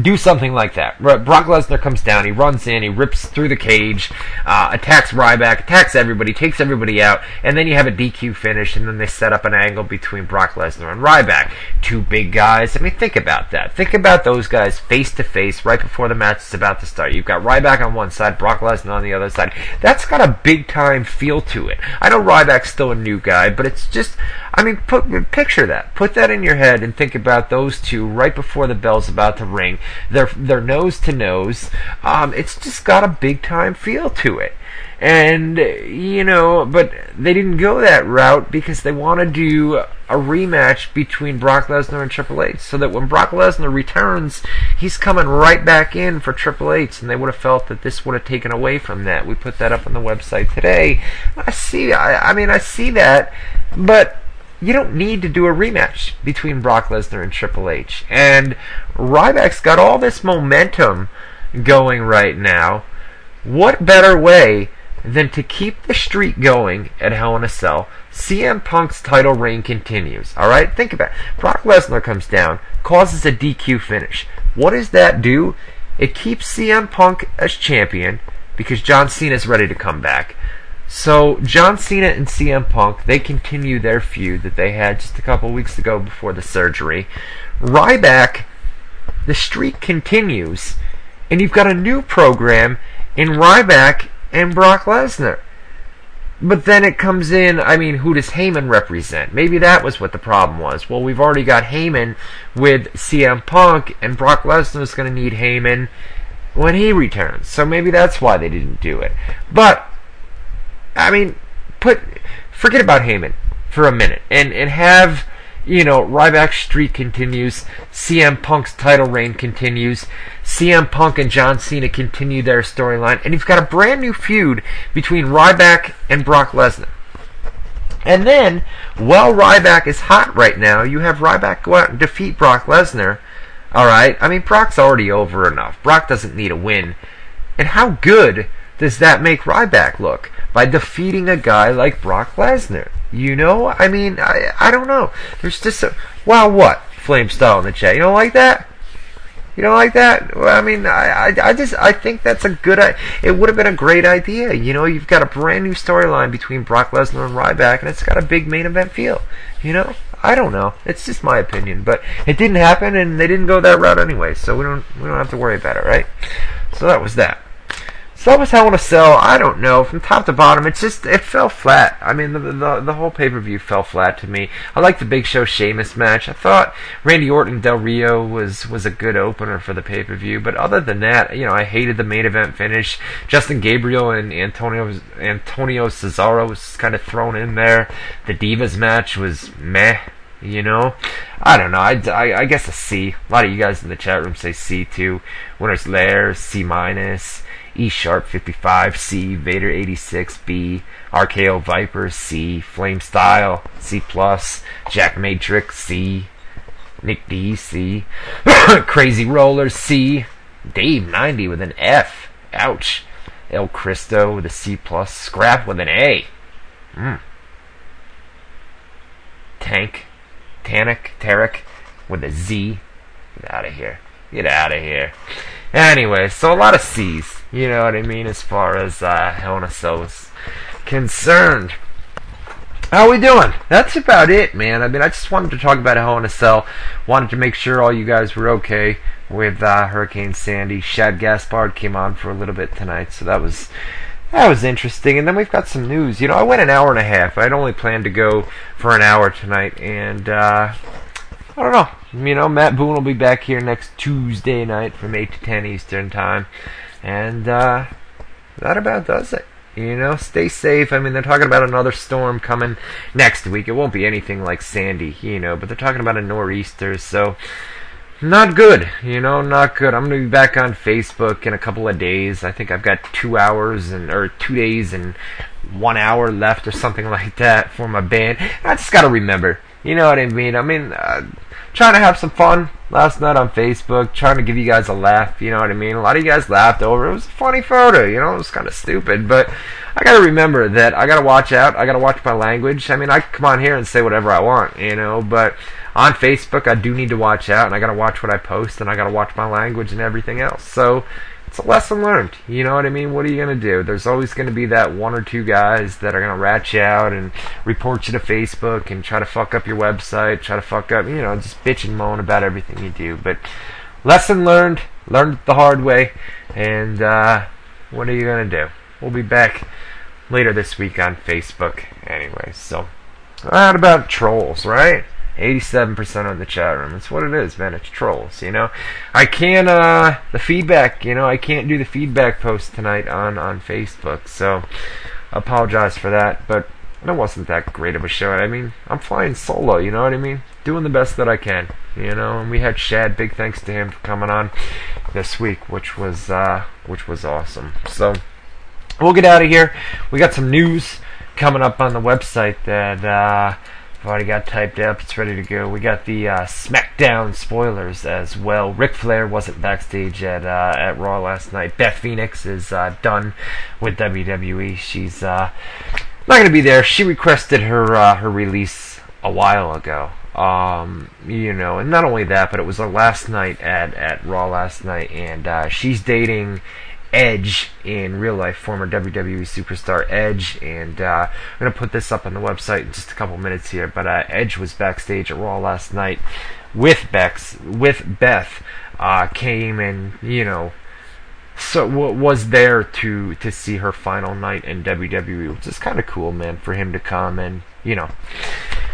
Do something like that. Brock Lesnar comes down, he runs in, he rips through the cage, attacks Ryback, attacks everybody, takes everybody out, and then you have a DQ finish, and then they set up an angle between Brock Lesnar and Ryback. Two big guys. I mean, think about that. Think about those guys face to face right before the match is about to start. You've got Ryback on one side, Brock Lesnar on the other side. That's got a big time feel to it. I know Ryback's still a new guy, but it's just, I mean, picture that. Put that in your head and think about those two right before the bell's about to ring. They're nose to nose. It's just got a big time feel to it. And, you know, but they didn't go that route because they want to do a rematch between Brock Lesnar and Triple H, so that when Brock Lesnar returns, he's coming right back in for Triple H, and they would have felt that this would have taken away from that. We put that up on the website today. I see that, but you don't need to do a rematch between Brock Lesnar and Triple H. And Ryback's got all this momentum going right now. What better way than to keep the streak going at Hell in a Cell? CM Punk's title reign continues. Alright? Think about it. Brock Lesnar comes down, causes a DQ finish. What does that do? It keeps CM Punk as champion because John Cena's ready to come back. So John Cena and CM Punk, they continue their feud that they had just a couple weeks ago before the surgery. Ryback, the streak continues, and you've got a new program in Ryback and Brock Lesnar. But then it comes in, I mean, who does Heyman represent? Maybe that was what the problem was. Well, we've already got Heyman with CM Punk, and Brock Lesnar's going to need Heyman when he returns. So maybe that's why they didn't do it. But I mean, forget about Heyman for a minute and have, you know, Ryback's streak continues, CM Punk's title reign continues, CM Punk and John Cena continue their storyline, and you've got a brand new feud between Ryback and Brock Lesnar. And then, while Ryback is hot right now, you have Ryback go out and defeat Brock Lesnar. Alright? I mean, Brock's already over enough. Brock doesn't need a win. And how good does that make Ryback look? By defeating a guy like Brock Lesnar. You know? I mean, I don't know. There's just a... Wow, what? Flamestyle in the chat. You don't like that? You don't like that? Well, I mean, I think that's a good... It would have been a great idea. You know, you've got a brand new storyline between Brock Lesnar and Ryback, and it's got a big main event feel. You know? I don't know. It's just my opinion, but it didn't happen, and they didn't go that route anyway, so we don't have to worry about it, right? So that was that. So that was Hell in a Cell. I don't know, from top to bottom, it fell flat. I mean, the whole pay-per-view fell flat to me. I liked the Big Show Sheamus match. I thought Randy Orton Del Rio was a good opener for the pay-per-view, but other than that, I hated the main event finish. Justin Gabriel and Antonio Cesaro was kind of thrown in there. The Divas match was meh. I don't know. I guess a C. A lot of you guys in the chat room say C too. Winner's Lair, C-. E Sharp 55, C, Vader 86, B, RKO Viper, C, Flame Style, C+, Jack Matrix, C, Nick D, C, Crazy Roller, C, Dave 90 with an F, ouch, El Cristo with a C+, Scrap with an A, Tarek with a Z, get out of here. Anyway, so a lot of C's, you know what I mean, as far as Hell in a Cell is concerned. How we doing? That's about it, man. I mean, I just wanted to talk about Hell in a Cell. Wanted to make sure all you guys were okay with Hurricane Sandy. Shad Gaspard came on for a little bit tonight, so that was interesting. And then we've got some news. I went an hour and a half. I'd only planned to go for an hour tonight, and I don't know. Matt Boone will be back here next Tuesday night from 8 to 10 Eastern Time. And that about does it. Stay safe. I mean, they're talking about another storm coming next week. It won't be anything like Sandy, but they're talking about a nor'easter, so not good, not good. I'm going to be back on Facebook in a couple of days. I think I've got 2 days and 1 hour left or something like that for my band. I just got to remember, you know what I mean? Trying to have some fun last night on Facebook, trying to give you guys a laugh, you know what I mean? A lot of you guys laughed over it. It was a funny photo, it was kind of stupid, but I gotta remember that I gotta watch out, I gotta watch my language. I mean, I can come on here and say whatever I want, but on Facebook I do need to watch out, and I gotta watch what I post, and I gotta watch my language and everything else. So it's a lesson learned, you know what I mean? What are you going to do? There's always going to be that one or two guys that are going to rat you out and report you to Facebook and try to fuck up your website, try to fuck up, just bitch and moan about everything you do. But lesson learned the hard way, and what are you going to do? We'll be back later this week on Facebook anyway. So, what about trolls, right? 87% on the chat room. It's what it is, man. It's trolls, I can't, the feedback, I can't do the feedback post tonight on Facebook, so I apologize for that, but it wasn't that great of a show. I mean, I'm flying solo, you know what I mean? Doing the best that I can, and we had Shad, big thanks to him for coming on this week, which was awesome. So, we'll get out of here. We got some news coming up on the website that, I've already got typed up. It's ready to go. We got the SmackDown spoilers as well. Ric Flair wasn't backstage at Raw last night. Beth Phoenix is done with WWE. She's not going to be there. She requested her release a while ago. And not only that, but it was her last night at Raw last night, and she's dating Edge in real life, former WWE superstar Edge, and I'm going to put this up on the website in just a couple minutes here, but Edge was backstage at Raw last night with Beth, came and, so was there to see her final night in WWE, which is kind of cool, man, for him to come and,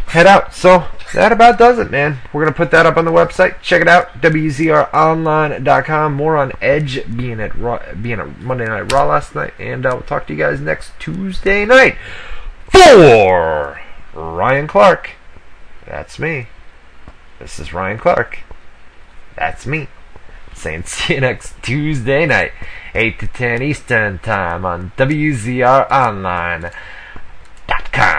head out. So that about does it, man. We're going to put that up on the website. Check it out, WZROnline.com. More on Edge being at Monday Night Raw last night. And we'll talk to you guys next Tuesday night. For Ryan Clark, that's me. This is Ryan Clark. That's me. Saying see you next Tuesday night, 8 to 10 Eastern Time on WZROnline.com.